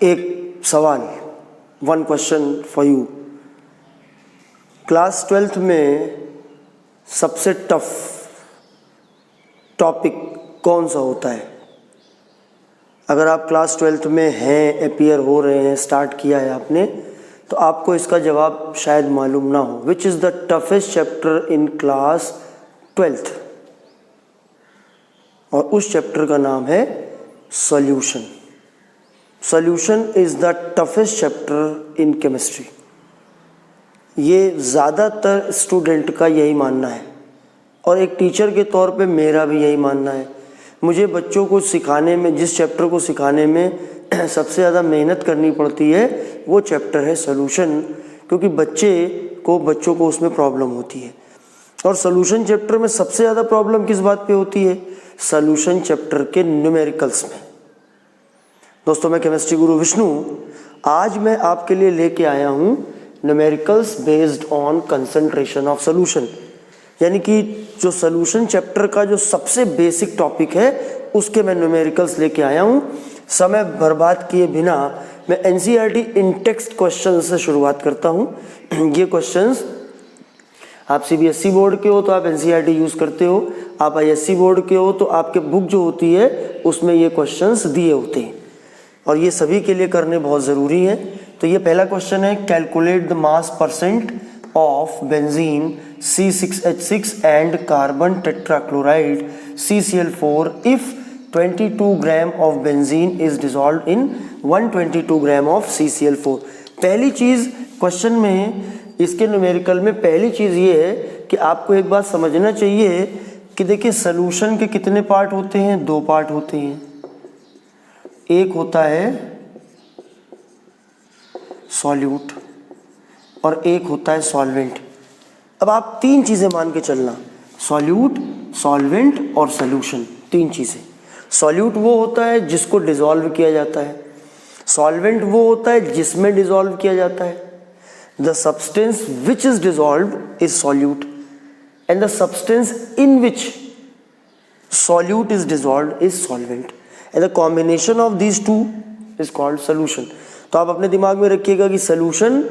एक सवाल, one question for you. Class 12th में सबसे टफ टॉपिक कौन सा होता है? अगर आप क्लास 12th में हैं, अपीयर हो रहे हैं, स्टार्ट किया है आपने, तो आपको इसका जवाब शायद मालूम ना हो। Which is the toughest chapter in class 12th? और उस चैप्टर का नाम है solution. Solution is the toughest chapter in chemistry. ये ज़्यादातर स्टूडेंट का यही मानना है और एक टीचर के तौर पे मेरा भी यही मानना है। मुझे बच्चों को सिखाने में, जिस चैप्टर को सिखाने में सबसे ज़्यादा मेहनत करनी पड़ती है वो चैप्टर है सॉल्यूशन, क्योंकि बच्चों को उसमें प्रॉब्लम होती है। और सॉल्यूशन चैप्टर में सबसे ज़्यादा प्रॉब्लम किस बात पे होती है? सॉल्यूशन चैप्टर के न्यूमेरिकल्स में। दोस्तों, मैं केमिस्ट्री गुरु विष्णु, आज मैं आपके लिए लेके आया हूँ numericals based on concentration of solution. यानी कि जो सॉल्यूशन चैप्टर का जो सबसे बेसिक टॉपिक है उसके मैं न्यूमेरिकल्स लेके आया हूँ। समय बर्बाद किए बिना मैं एनसीईआरटी इन टेक्स्ट क्वेश्चन से शुरुआत करता हूँ। ये क्वेश्चंस आप सीबीएसई बोर्ड के हो तो आप एनसीईआरटी यूज़ करते हो, आप आईएससी बोर्ड के हो तो आपके बुक जो होती है उसमें ये क्वेश्चंस दिए होते हैं और ये सभी के लिए करने बहुत ज़रूरी है। तो ये पहला क्वेश्चन है, calculate the mass percent of benzene C6H6 and carbon tetrachloride CCl4 if 22 gram of benzene is dissolved in 122 gram of CCl4। पहली चीज़ क्वेश्चन में, इसके न्यूमेरिकल में पहली चीज़ ये है कि आपको एक बात समझना चाहिए कि देखिए सॉल्यूशन के कितने पार्ट होते हैं? 2 पार्ट होते हैं। एक होता है सॉल्यूट और एक होता है सॉल्वेंट। अब आप 3 चीज़ें मान के चलना, सॉल्यूट, सॉल्वेंट और सॉल्यूशन, 3 चीज़ें। सॉल्यूट वो होता है जिसको डिसॉल्व किया जाता है, सॉल्वेंट वो होता है जिसमें डिसॉल्व किया जाता है। The substance which is dissolved is solute and the substance in which solute is dissolved is solvent and the combination of these two is called solution. तो आप अपने दिमाग में रखिएगा कि सॉल्यूशन,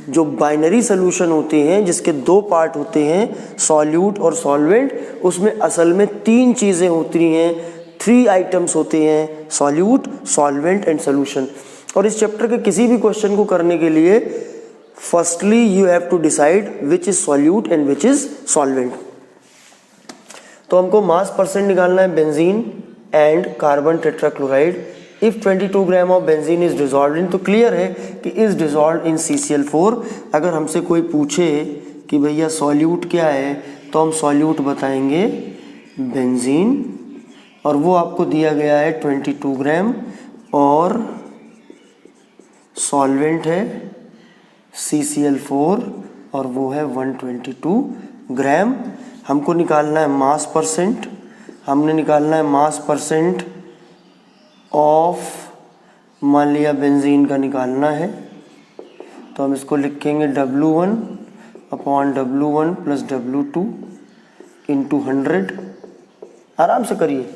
जो बाइनरी सॉल्यूशन होते हैं जिसके 2 पार्ट होते हैं, सॉल्यूट और सॉल्वेंट, उसमें असल में 3 चीज़ें होती हैं, 3 आइटम्स होते हैं, सॉल्यूट, सॉल्वेंट एंड सॉल्यूशन। और इस चैप्टर के किसी भी क्वेश्चन को करने के लिए firstly you have to decide which is solute and which is solvent. तो हमको मास परसेंट निकालना है benzene and carbon tetrachloride if 22 gram of benzene is dissolved in, तो क्लियर है कि इज डिसॉल्व्ड इन CCl4। अगर हमसे कोई पूछे कि भैया सॉल्यूट क्या है तो हम सॉल्यूट बताएंगे बेंजीन, और वो आपको दिया गया है 22 ग्राम, और सॉल्वेंट है CCl4 और वो है 122 ग्राम। हमको निकालना है मास परसेंट, हमने निकालना है मास परसेंट ऑफ, मान लिया बेंजीन का निकालना है, तो हम इसको लिखेंगे W1 upon W1 plus W2 into 100। आराम से करिए,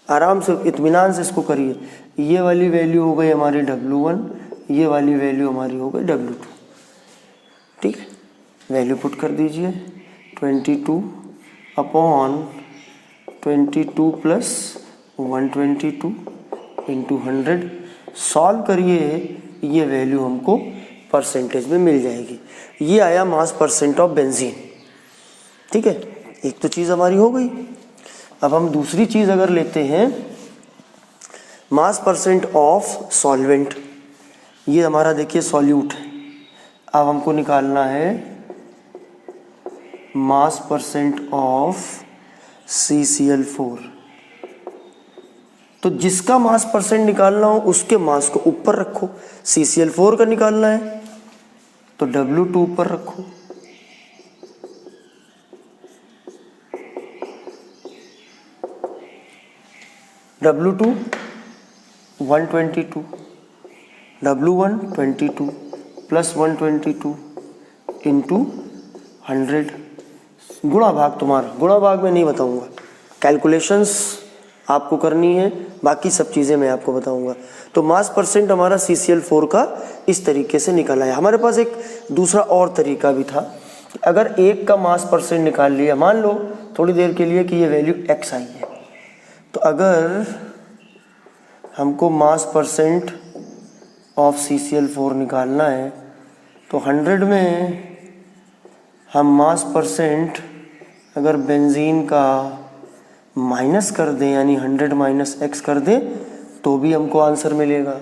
आराम से, इत्मीनान से इसको करिए। ये वाली वैल्यू हो गई हमारी W1, ये वाली वैल्यू हमारी हो गई W2। ठीक है, वैल्यू पुट कर दीजिए, 22 अपॉन 22 प्लस 122 इंटू 100। सॉल्व करिए, ये वैल्यू हमको परसेंटेज में मिल जाएगी। ये आया मास परसेंट ऑफ बेंजीन। ठीक है, एक तो चीज़ हमारी हो गई। अब हम दूसरी चीज़ अगर लेते हैं, मास परसेंट ऑफ सॉल्वेंट, ये हमारा देखिए सॉल्यूट है। अब हमको निकालना है मास परसेंट ऑफ CCl4। तो जिसका मास परसेंट निकालना हो उसके मास को ऊपर रखो। CCl4 का निकालना है तो W2 ऊपर रखो, W2 122, W1 22 प्लस 122 इंटू 100। गुणा भाग तुम्हारा, गुणा भाग में नहीं बताऊंगा, कैलकुलेशंस आपको करनी है, बाकी सब चीज़ें मैं आपको बताऊंगा। तो मास परसेंट हमारा CCl4 का इस तरीके से निकला है। हमारे पास एक दूसरा और तरीका भी था, अगर एक का मास परसेंट निकाल लिया, मान लो थोड़ी देर के लिए कि ये वैल्यू x आई है, तो अगर हमको मास परसेंट ऑफ CCl4 निकालना है तो 100 में हम मास परसेंट अगर बेंजीन का माइनस कर दें, यानी 100 माइनस x कर दें, तो भी हमको आंसर मिलेगा।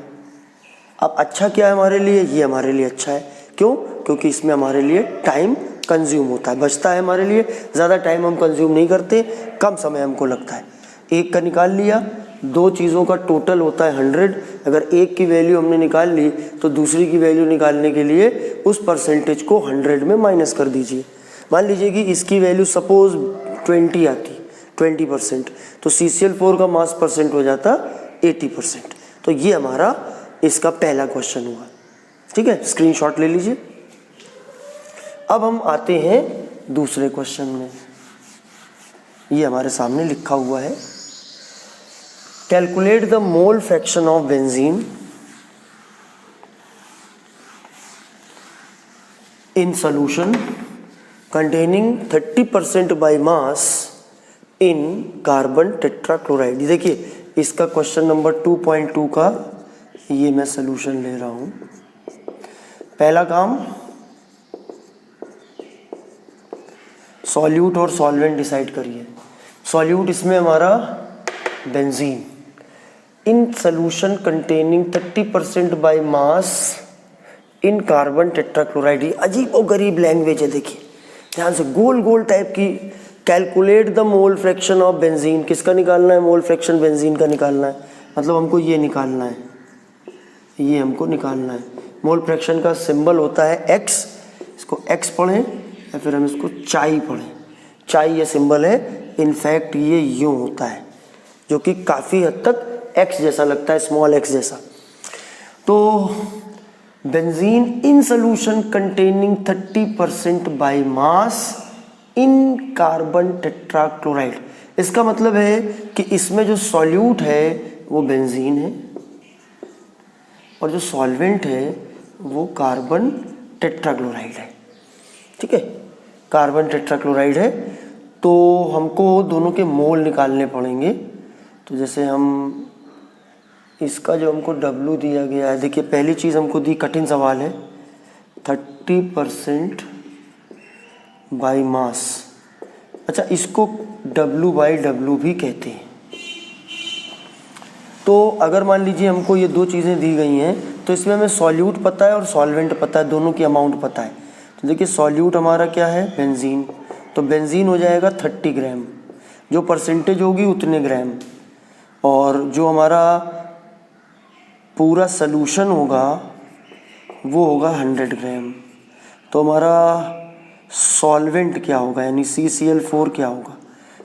अब अच्छा क्या है हमारे लिए, ये हमारे लिए अच्छा है। क्यों? क्योंकि इसमें हमारे लिए टाइम कंज्यूम होता है, बचता है हमारे लिए, ज़्यादा टाइम हम कंज्यूम नहीं करते, कम समय हमको लगता है। एक का निकाल लिया, दो चीज़ों का टोटल होता है 100। अगर एक की वैल्यू हमने निकाल ली तो दूसरी की वैल्यू निकालने के लिए उस परसेंटेज को 100 में माइनस कर दीजिए। मान लीजिए कि इसकी वैल्यू सपोज 20 आती, 20%, तो CCl4 का मास परसेंट हो जाता 80%। तो ये हमारा इसका पहला क्वेश्चन हुआ। ठीक है, स्क्रीनशॉट ले लीजिए। अब हम आते हैं दूसरे क्वेश्चन में। ये हमारे सामने लिखा हुआ है, calculate the mole fraction of benzene in solution containing 30% by mass in carbon tetrachloride. देखिए इसका क्वेश्चन नंबर 2.2 का ये मैं सॉल्यूशन ले रहा हूं। पहला काम, सॉल्यूट और सॉल्वेंट डिसाइड करिए। सॉल्यूट इसमें हमारा benzene, in solution containing 30% by mass in carbon tetrachloride. ये अजीब और गरीब लैंग्वेज है, देखिए ध्यान से, गोल गोल टाइप की। Calculate the mole fraction of benzene, किसका निकालना है? मोल फ्रैक्शन बेंजीन का निकालना है, मतलब हमको ये निकालना है, ये हमको निकालना है। मोल फ्रैक्शन का सिंबल होता है X, इसको X पढ़ें या फिर हम इसको चाई पढ़ें, चाई ये सिंबल है। इनफैक्ट ये यूं होता है, जो कि काफ़ी हद तक X जैसा लगता है, स्मॉल x जैसा। तो benzene in solution containing 30% by mass in carbon tetrachloride, इसका मतलब है कि इसमें जो सॉल्यूट है वो बेंजीन है और जो सॉल्वेंट है वो कार्बन टेट्राक्लोराइड है। ठीक है, कार्बन टेट्राक्लोराइड है। तो हमको दोनों के मोल निकालने पड़ेंगे। तो जैसे हम इसका जो हमको W दिया गया है, देखिए पहली चीज़ हमको दी, कठिन सवाल है, 30% बाई मास। अच्छा, इसको W/W भी कहते हैं। तो अगर मान लीजिए हमको ये दो चीज़ें दी गई हैं, तो इसमें हमें सॉल्यूट पता है और सॉल्वेंट पता है, दोनों की अमाउंट पता है। तो देखिए सॉल्यूट हमारा क्या है? बेंजीन। तो बेंजीन हो जाएगा 30 ग्राम, जो परसेंटेज होगी उतने ग्राम, और जो हमारा पूरा सॉल्यूशन होगा वो होगा 100 ग्राम। तो हमारा सॉल्वेंट क्या होगा, यानी CCl4 क्या होगा?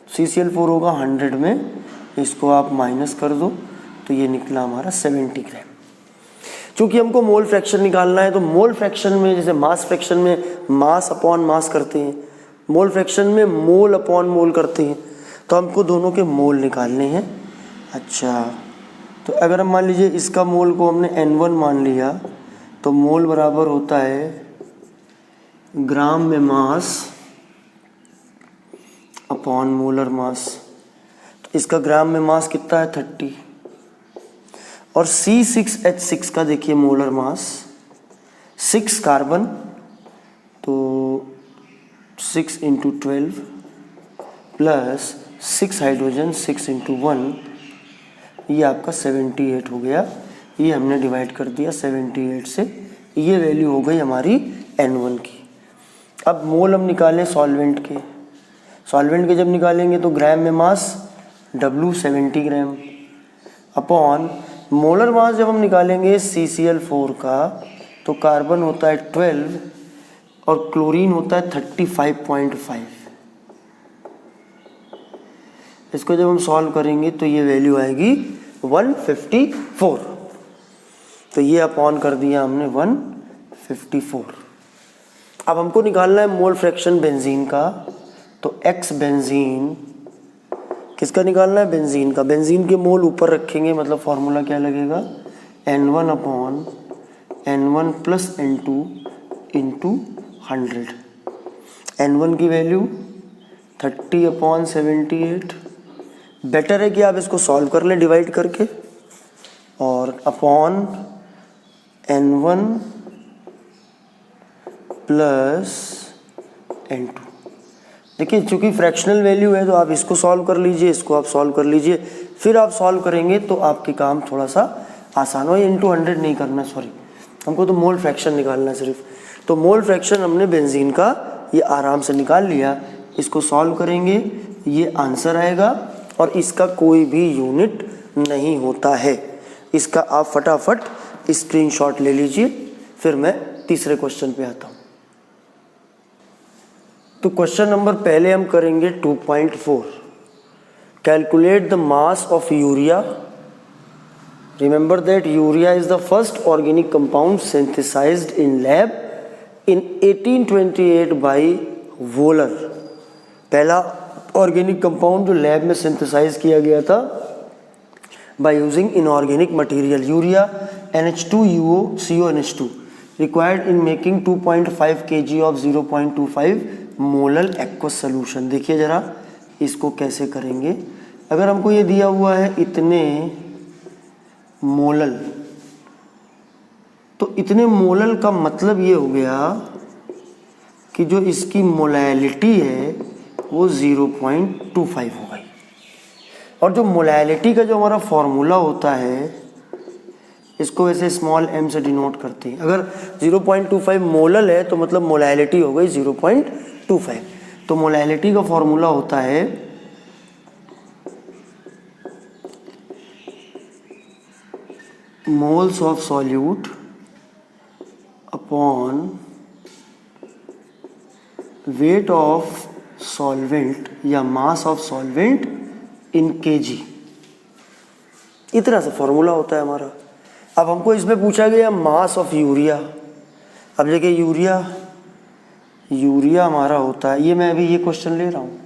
CCl4 होगा 100 में, इसको आप माइनस कर दो तो ये निकला हमारा 70 ग्राम। चूँकि हमको मोल फ्रैक्शन निकालना है, तो मोल फ्रैक्शन में जैसे मास फ्रैक्शन में मास अपॉन मास करते हैं, मोल फ्रैक्शन में मोल अपॉन मोल करते हैं, तो हमको दोनों के मोल निकालने हैं। अच्छा, तो अगर हम मान लीजिए इसका मोल को हमने N1 मान लिया, तो मोल बराबर होता है ग्राम में मास अपॉन मोलर मास। तो इसका ग्राम में मास कितना है? 30। और C6H6 का देखिए मोलर मास, 6 कार्बन, तो 6 × 12 प्लस 6 हाइड्रोजन, 6 × 1, ये आपका 78 हो गया। ये हमने डिवाइड कर दिया 78 से, ये वैल्यू हो गई हमारी N1 की। अब मोल हम निकालें सॉल्वेंट के। सॉल्वेंट के जब निकालेंगे तो ग्राम में मास W 70 ग्राम अपॉन मोलर मास जब हम निकालेंगे CCl4 का, तो कार्बन होता है 12 और क्लोरीन होता है 35.5। इसको जब हम सॉल्व करेंगे तो ये वैल्यू आएगी 154। तो ये अपॉन कर दिया हमने 154। अब हमको निकालना है मोल फ्रैक्शन बेंजीन का। तो X बेंजीन किसका निकालना है? बेंजीन का। बेंजीन के मोल ऊपर रखेंगे, मतलब फॉर्मूला क्या लगेगा? N1 upon N1 plus N2 into 100। N1 की वैल्यू 30 अपॉन 78। बेटर है कि आप इसको सॉल्व कर लें डिवाइड करके, और अपॉन N1 प्लस N2। देखिए चूंकि फ्रैक्शनल वैल्यू है तो आप इसको सॉल्व कर लीजिए, इसको आप सॉल्व कर लीजिए, फिर आप सॉल्व करेंगे तो आपके काम थोड़ा सा आसान हो। इंटू 100 नहीं करना, सॉरी, हमको तो मोल फ्रैक्शन निकालना है सिर्फ। तो मोल फ्रैक्शन हमने बेंजीन का ये आराम से निकाल लिया। इसको सॉल्व करेंगे, ये आंसर आएगा, और इसका कोई भी यूनिट नहीं होता है। इसका आप फटाफट स्क्रीनशॉट ले लीजिए, फिर मैं तीसरे क्वेश्चन पे आता हूँ। तो क्वेश्चन नंबर पहले हम करेंगे 2.4, calculate the mass of urea. Remember that urea is the first organic compound synthesized in lab in 1828 by Wohler. पहला ऑर्गेनिक कंपाउंड जो लैब में सिंथेसाइज किया गया था by using inorganic material. Urea NH2UO CONH2 required in making 2.5 kg of 0.25 molal aqueous solution. देखिए जरा इसको कैसे करेंगे। अगर हमको ये दिया हुआ है इतने मोलल, तो इतने मोलल का मतलब ये हो गया कि जो इसकी मोलैलिटी है वो 0.25 हो गई। और जो मोलैलिटी का जो हमारा फॉर्मूला होता है, इसको वैसे स्मॉल m से डिनोट करते हैं। अगर 0.25 मोलल है तो मतलब मोलैलिटी हो गई 0.25। तो मोलैलिटी का फॉर्मूला होता है moles of solute upon weight of solvent या mass of solvent in kg। इतना सा फॉर्मूला होता है हमारा। अब हमको इसमें पूछा गया मास ऑफ यूरिया। अब देखिए यूरिया हमारा होता है, ये मैं अभी ये क्वेश्चन ले रहा हूँ,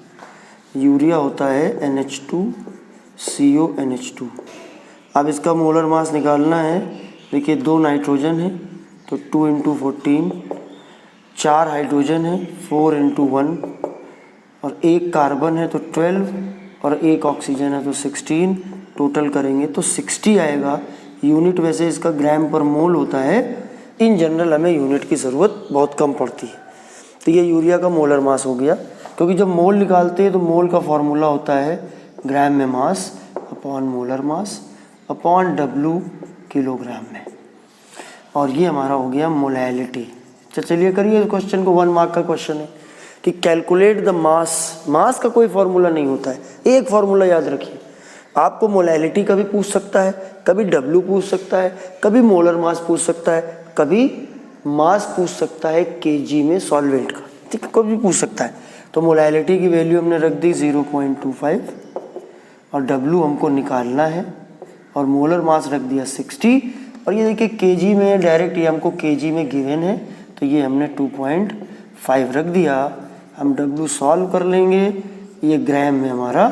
यूरिया होता है NH2CONH2। अब इसका मोलर मास निकालना है। देखिए 2 नाइट्रोजन है तो 2 × 14, 4 हाइड्रोजन है 4 × 1, और 1 कार्बन है तो 12, और 1 ऑक्सीजन है तो 16। टोटल करेंगे तो 60 आएगा। यूनिट वैसे इसका ग्राम पर मोल होता है। इन जनरल हमें यूनिट की ज़रूरत बहुत कम पड़ती है। तो ये यूरिया का मोलर मास हो गया, क्योंकि जब मोल निकालते हैं तो मोल का फॉर्मूला होता है ग्राम में mass upon molar mass upon W kilogram में। और ये हमारा हो गया मोलैलिटी। चलिए करिए इस क्वेश्चन को, 1 मार्क का क्वेश्चन है कि कैलकुलेट द मास। मास का कोई फॉर्मूला नहीं होता है, एक फॉर्मूला याद रखिए। आपको मोलैलिटी कभी पूछ सकता है, कभी W पूछ सकता है, कभी मोलर मास पूछ सकता है, कभी मास पूछ सकता है kg में सॉल्वेंट का, ठीक है, कभी पूछ सकता है। तो मोलैलिटी की वैल्यू हमने रख दी 0.25, और W हमको निकालना है, और मोलर मास रख दिया 60। और ये देखिए kg में डायरेक्ट, ये हमको kg में गिवन है तो ये हमने 2.5 रख दिया। हम W सॉल्व कर लेंगे, ये ग्राम में हमारा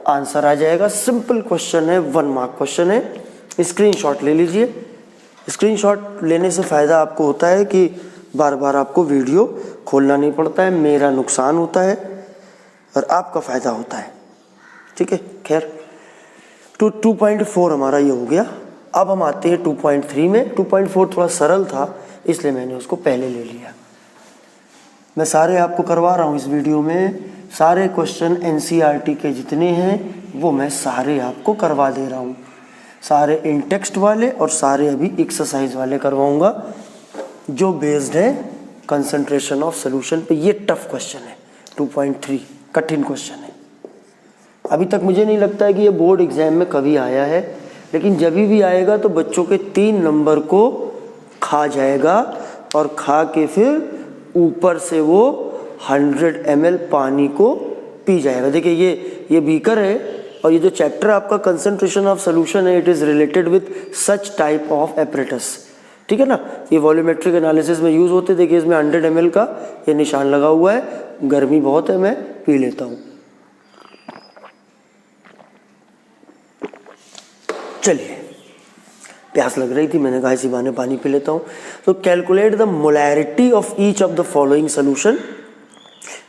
आंसर आ जाएगा। सिंपल क्वेश्चन है, 1 मार्क क्वेश्चन है। स्क्रीनशॉट ले लीजिए। स्क्रीनशॉट लेने से फ़ायदा आपको होता है कि बार बार आपको वीडियो खोलना नहीं पड़ता है, मेरा नुकसान होता है और आपका फ़ायदा होता है, ठीक है। खैर 2.4 हमारा ये हो गया। अब हम आते हैं 2.3 में। 2.4 थोड़ा सरल था इसलिए मैंने उसको पहले ले लिया। मैं सारे आपको करवा रहा हूँ इस वीडियो में, सारे क्वेश्चन NCERT के जितने हैं वो मैं सारे आपको करवा दे रहा हूँ, सारे इन टेक्स्ट वाले और सारे अभी एक्सरसाइज वाले करवाऊँगा, जो बेस्ड है कंसंट्रेशन ऑफ सोल्यूशन पे। ये टफ क्वेश्चन है 2.3, कठिन क्वेश्चन है। अभी तक मुझे नहीं लगता है कि ये बोर्ड एग्जाम में कभी आया है, लेकिन जब भी आएगा तो बच्चों के 3 नंबर को खा जाएगा, और खा के फिर ऊपर से वो 100 ml पानी को पी जाएगा। देखिए ये बीकर है, और ये जो चैप्टर आपका कंसंट्रेशन ऑफ सोल्यूशन है, it is related with such type of apparatus, ठीक है ना। ये वॉल्यूमेट्रिक एनालिसिस में यूज़ होते। देखिए इसमें 100 ml का ये निशान लगा हुआ है, गर्मी बहुत है मैं पी लेता हूँ। चलिए, प्यास लग रही थी, मैंने कहा इसी बहाने पानी पी लेता हूँ। तो calculate the molarity of each of the following solution.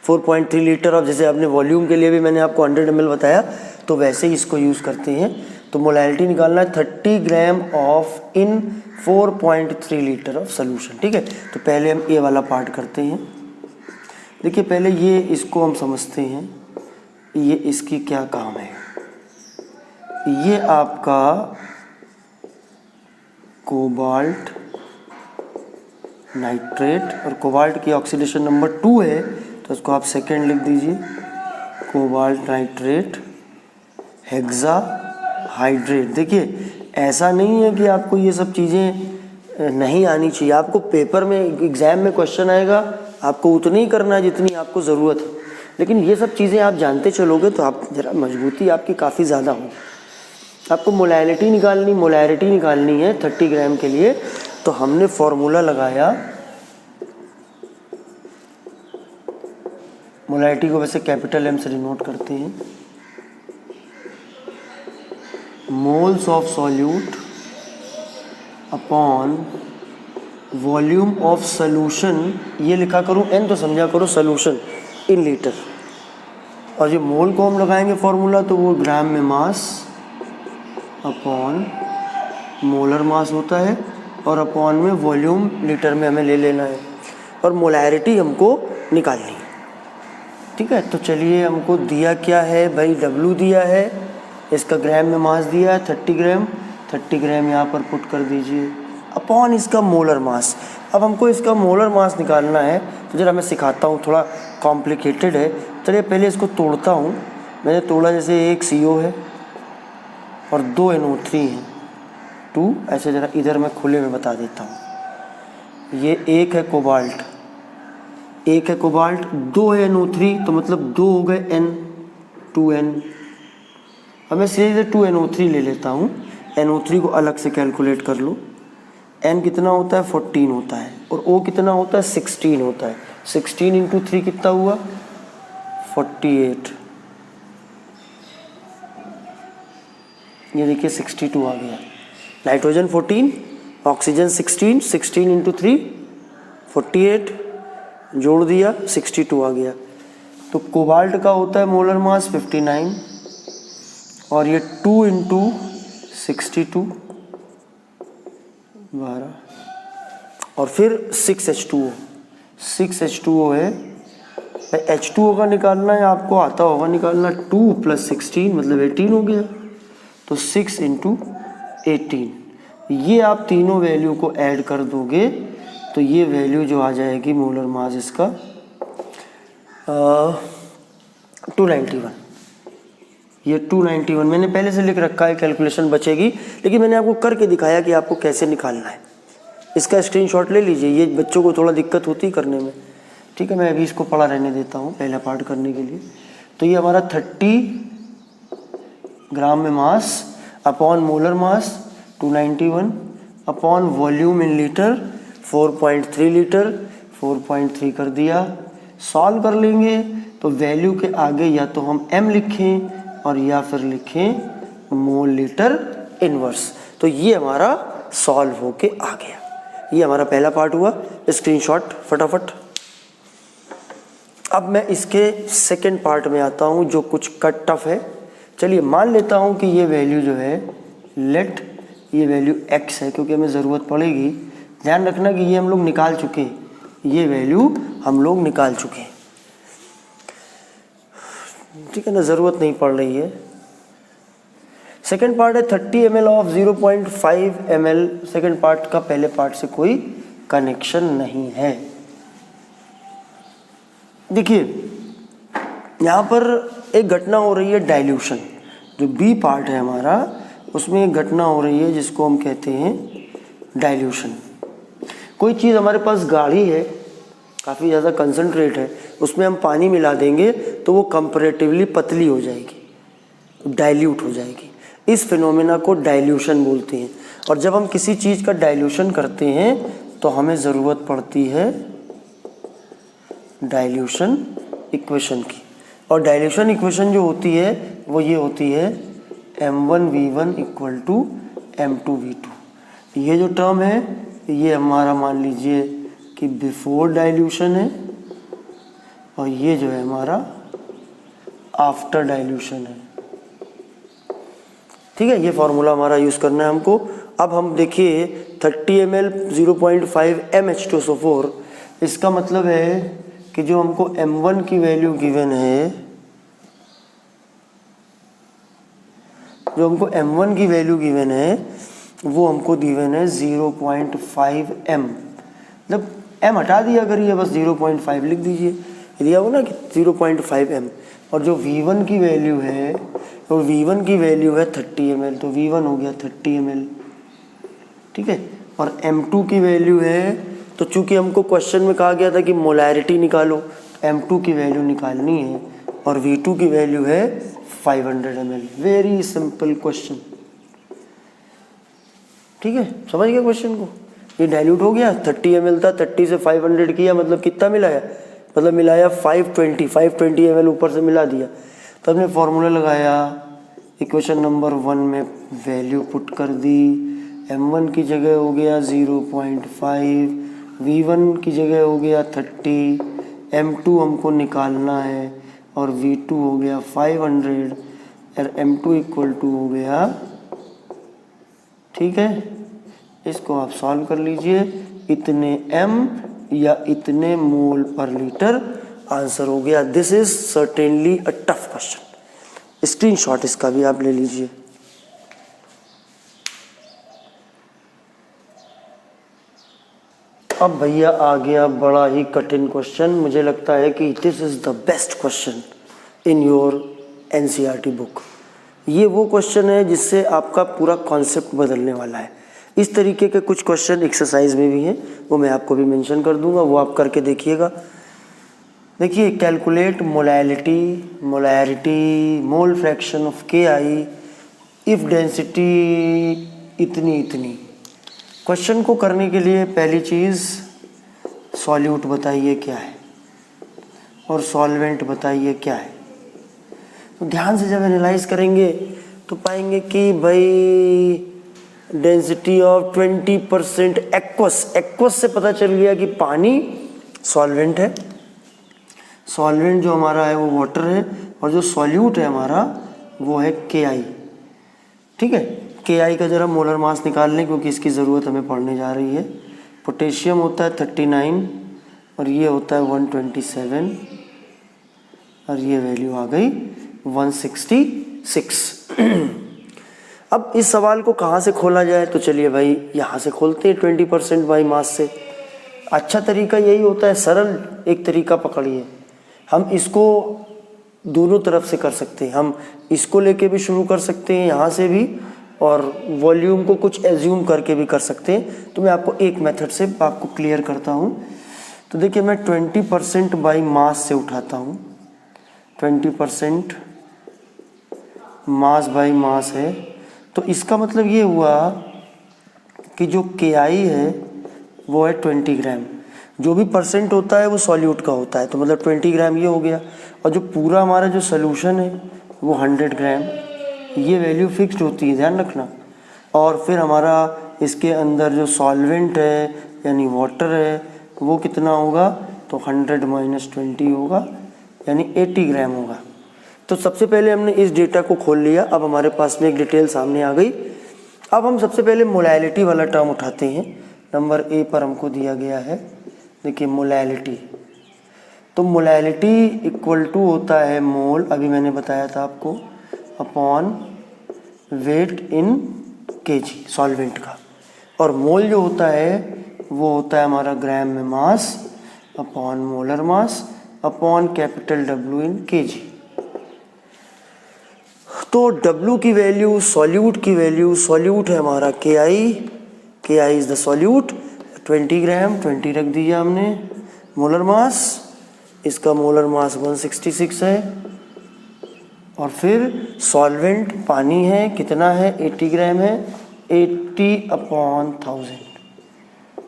4.3 litre of, जैसे आपने वॉल्यूम के लिए भी मैंने आपको 100 ml बताया, तो वैसे ही इसको यूज़ करते हैं। तो मोलैरिटी निकालना है 30 gram of in 4.3 litre of solution. ठीक है, तो पहले हम ये वाला पार्ट करते हैं। देखिए, पहले ये इसको हम समझते हैं, ये इसकी क्या काम है। ये आपका कोबाल्ट नाइट्रेट, और कोबाल्ट की ऑक्सीडेशन नंबर 2 है, तो इसको आप सेकेंड लिख दीजिए, कोबाल्ट नाइट्रेट हेक्सा हाइड्रेट। देखिए, ऐसा नहीं है कि आपको ये सब चीज़ें नहीं आनी चाहिए, आपको पेपर में एग्ज़ाम में क्वेश्चन आएगा, आपको उतनी ही करना है जितनी आपको ज़रूरत है, लेकिन ये सब चीज़ें आप जानते चलोगे तो आप ज़रा मजबूती आपकी काफ़ी ज़्यादा होगी। आपको मोलैरिटी निकालनी है 30 ग्राम के लिए, तो हमने फॉर्मूला लगाया, मोलैरिटी को वैसे कैपिटल एम से डिनोट करते हैं, moles of solute upon volume of solution. ये लिखा करूँ एन तो समझा करो सॉल्यूशन इन लीटर, और जो मोल को हम लगाएंगे फॉर्मूला, तो वो ग्राम में मास अपॉन मोलर मास होता है, और अपॉन में वॉल्यूम लीटर में हमें ले लेना है, और मोलैरिटी हमको निकालनी है। ठीक है, तो चलिए, हमको दिया क्या है भाई, W दिया है, इसका ग्राम में मास दिया है 30 ग्राम, 30 ग्राम यहाँ पर पुट कर दीजिए, अपॉन इसका मोलर मास। अब हमको इसका मोलर मास निकालना है, तो जरा मैं सिखाता हूँ, थोड़ा कॉम्प्लिकेटेड है। चलिए पहले इसको तोड़ता हूँ। मैंने तोड़ा, जैसे एक CO है और 2 NO3 हैं, 2, ऐसे ज़रा इधर मैं खुले में बता देता हूँ। ये एक है कोबाल्ट, 2 है NO3, तो मतलब 2 हो गए N, 2N। अब मैं सीधे 2 NO3 ले लेता हूँ, NO3 को अलग से कैलकुलेट कर लो। N कितना होता है, 14 होता है, और O कितना होता है, 16 होता है। 16 इंटू 3 कितना हुआ, 48। ये देखिए 62 आ गया। नाइट्रोजन 14, ऑक्सीजन 16, 16 इंटू 3 48, जोड़ दिया 62 आ गया। तो कोबाल्ट का होता है मोलर मास 59, और ये 2 इंटू 62 12, और फिर 6H2O, 6H2O है। H2O का निकालना है, आपको आता होगा निकालना, 2 + 16 मतलब 18 हो गया, तो 6 इंटू 18। ये आप तीनों वैल्यू को ऐड कर दोगे, तो ये वैल्यू जो आ जाएगी मोलर मास इसका 291। ये 291 मैंने पहले से लिख रखा है, कैलकुलेशन बचेगी, लेकिन मैंने आपको करके दिखाया कि आपको कैसे निकालना है। इसका स्क्रीनशॉट ले लीजिए, ये बच्चों को थोड़ा दिक्कत होती है करने में। ठीक है, मैं अभी इसको पढ़ा रहने देता हूँ पहला पार्ट करने के लिए। तो ये हमारा 30 ग्राम में mass upon molar mass 291 upon volume in litre 4.3 litre, 4.3 कर दिया। सॉल्व कर लेंगे तो वैल्यू के आगे या तो हम m लिखें और या फिर लिखें मोल लीटर इनवर्स। तो ये हमारा सॉल्व होके आ गया। ये हमारा पहला पार्ट हुआ, स्क्रीनशॉट फटाफट। अब मैं इसके सेकंड पार्ट में आता हूँ, जो कुछ कट टफ है। चलिए मान लेता हूँ कि ये वैल्यू जो है, लेट ये वैल्यू x है, क्योंकि हमें ज़रूरत पड़ेगी। ध्यान रखना कि ये हम लोग निकाल चुके हैं, ये वैल्यू हम लोग निकाल चुके हैं, ठीक है ना, ज़रूरत नहीं पड़ रही है। सेकेंड पार्ट है 30 ml of 0.5 ml। Second part का पहले पार्ट से कोई कनेक्शन नहीं है। देखिए यहाँ पर एक घटना हो रही है, डाइल्यूशन। जो बी पार्ट है हमारा, उसमें एक घटना हो रही है जिसको हम कहते हैं डाइल्यूशन। कोई चीज़ हमारे पास गाढ़ी है, काफ़ी ज़्यादा कंसंट्रेट है, उसमें हम पानी मिला देंगे तो वो कंपैरेटिवली पतली हो जाएगी, डाइल्यूट हो जाएगी। इस फिनोमेना को डाइल्यूशन बोलते हैं। और जब हम किसी चीज़ का डाइल्यूशन करते हैं तो हमें ज़रूरत पड़ती है डाइल्यूशन इक्वेशन की। और डाइल्यूशन इक्वेशन जो होती है वो ये होती है m1v1 इक्वल टू m2v2। ये जो टर्म है ये हमारा मान लीजिए कि बिफोर डाइल्यूशन है और ये जो है हमारा आफ्टर डाइल्यूशन है। ठीक है, ये फॉर्मूला हमारा यूज़ करना है हमको। अब हम देखिए 30 ml 0.5 mH2SO4, इसका मतलब है कि जो हमको m1 की वैल्यू गिवन है, जो हमको m1 की वैल्यू गिवन है वो हमको गिवन है 0.5 m, मतलब m हटा दिया करिए, बस 0.5 लिख दीजिए, दिया हो ना कि 0.5 m। और जो v1 की वैल्यू है, तो v1 की वैल्यू है 30 ml, तो v1 हो गया 30 ml। ठीक है, और m2 की वैल्यू है, तो चूंकि हमको क्वेश्चन में कहा गया था कि मोलैरिटी निकालो, m2 की वैल्यू निकालनी है और v2 की वैल्यू है 500 ml। Very simple question. ठीक है, समझ गए क्वेश्चन को। ये डाइल्यूट हो गया, 30 ml था, 30 से 500 किया, मतलब कितना मिलाया, मतलब मिलाया 520 ml ऊपर से मिला दिया। तो हमने फॉर्मूला लगाया, इक्वेशन नंबर 1 में वैल्यू पुट कर दी, m1 की जगह हो गया 0.5, v1 की जगह हो गया 30, m2 हमको निकालना है और v2 हो गया 500 और m2 इक्वल टू हो गया। ठीक है, इसको आप सॉल्व कर लीजिए, इतने m या इतने मोल पर लीटर आंसर हो गया। This is certainly a tough question. Screenshot इसका भी आप ले लीजिए। अब भैया आ गया बड़ा ही कठिन क्वेश्चन। मुझे लगता है कि this is the best question in your NCERT book. ये वो क्वेश्चन है जिससे आपका पूरा कॉन्सेप्ट बदलने वाला है। इस तरीके के कुछ क्वेश्चन एक्सरसाइज में भी हैं, वो मैं आपको भी मेंशन कर दूंगा, वो आप करके देखिएगा। देखिए, calculate molarity mole fraction of KI if density इतनी इतनी। क्वेश्चन को करने के लिए पहली चीज़ सॉल्यूट बताइए क्या है और सॉल्वेंट बताइए क्या है। तो ध्यान से जब एनालाइज करेंगे तो पाएंगे कि भाई डेंसिटी ऑफ 20% एक्वस से पता चल गया कि पानी सॉल्वेंट है, सॉल्वेंट जो हमारा है वो वाटर है, और जो सॉल्यूट है हमारा वो है KI। ठीक है, KI का जरा मोलर मास निकाल लें क्योंकि इसकी ज़रूरत हमें पड़ने जा रही है। पोटेशियम होता है 39 और ये होता है 127 और ये वैल्यू आ गई 166। अब इस सवाल को कहाँ से खोला जाए, तो चलिए भाई यहाँ से खोलते हैं 20% बाई मास से। अच्छा तरीका यही होता है, सरल एक तरीका पकड़िए। हम इसको दोनों तरफ से कर सकते हैं, हम इसको लेके भी शुरू कर सकते हैं यहाँ से भी, और वॉल्यूम को कुछ एज्यूम करके भी कर सकते हैं। तो मैं आपको एक मेथड से आपको क्लियर करता हूँ। तो देखिए, मैं 20% बाई मास से उठाता हूँ, 20% मास बाई मास है, तो इसका मतलब ये हुआ कि जो KI है वो है 20 ग्राम। जो भी परसेंट होता है वो सॉल्यूट का होता है, तो मतलब 20 ग्राम ये हो गया। और जो पूरा हमारा जो सोल्यूशन है वो 100 ग्राम, ये वैल्यू फिक्स्ड होती है, ध्यान रखना। और फिर हमारा इसके अंदर जो सॉल्वेंट है यानी वाटर है वो कितना होगा, तो 100 - 20 होगा, यानी 80 ग्राम होगा। तो सबसे पहले हमने इस डेटा को खोल लिया। अब हमारे पास में एक डिटेल सामने आ गई। अब हम सबसे पहले मोलैलिटी वाला टर्म उठाते हैं। नंबर A पर हमको दिया गया है, देखिए मोलैलिटी। तो मोलैलिटी इक्वल टू होता है मोल, अभी मैंने बताया था आपको, अपॉन वेट इन kg सॉल्वेंट का। और मोल जो होता है वो होता है हमारा ग्राम में mass upon molar mass upon capital W इन kg। तो W की वैल्यू, सॉल्यूट की वैल्यू, सॉल्यूट है हमारा KI इज द सॉल्यूट, 20 ग्राम, 20 रख दिया हमने। मोलर मास, इसका मोलर मास 166 है। और फिर सॉल्वेंट पानी है, कितना है, 80 ग्राम है, 80/1000।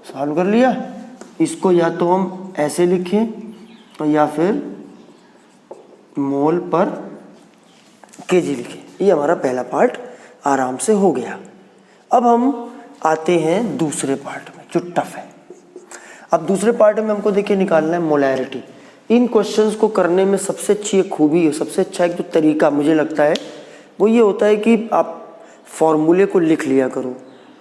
सॉल्व कर लिया। इसको या तो हम ऐसे लिखें या फिर मोल पर kg लिखें। ये हमारा पहला पार्ट आराम से हो गया। अब हम आते हैं दूसरे पार्ट में जो टफ है। अब दूसरे पार्ट में हमको देखिए निकालना है मोलैरिटी। इन क्वेश्चंस को करने में सबसे अच्छी एक खूबी है, सबसे अच्छा एक जो तरीका मुझे लगता है वो ये होता है कि आप फॉर्मूले को लिख लिया करो।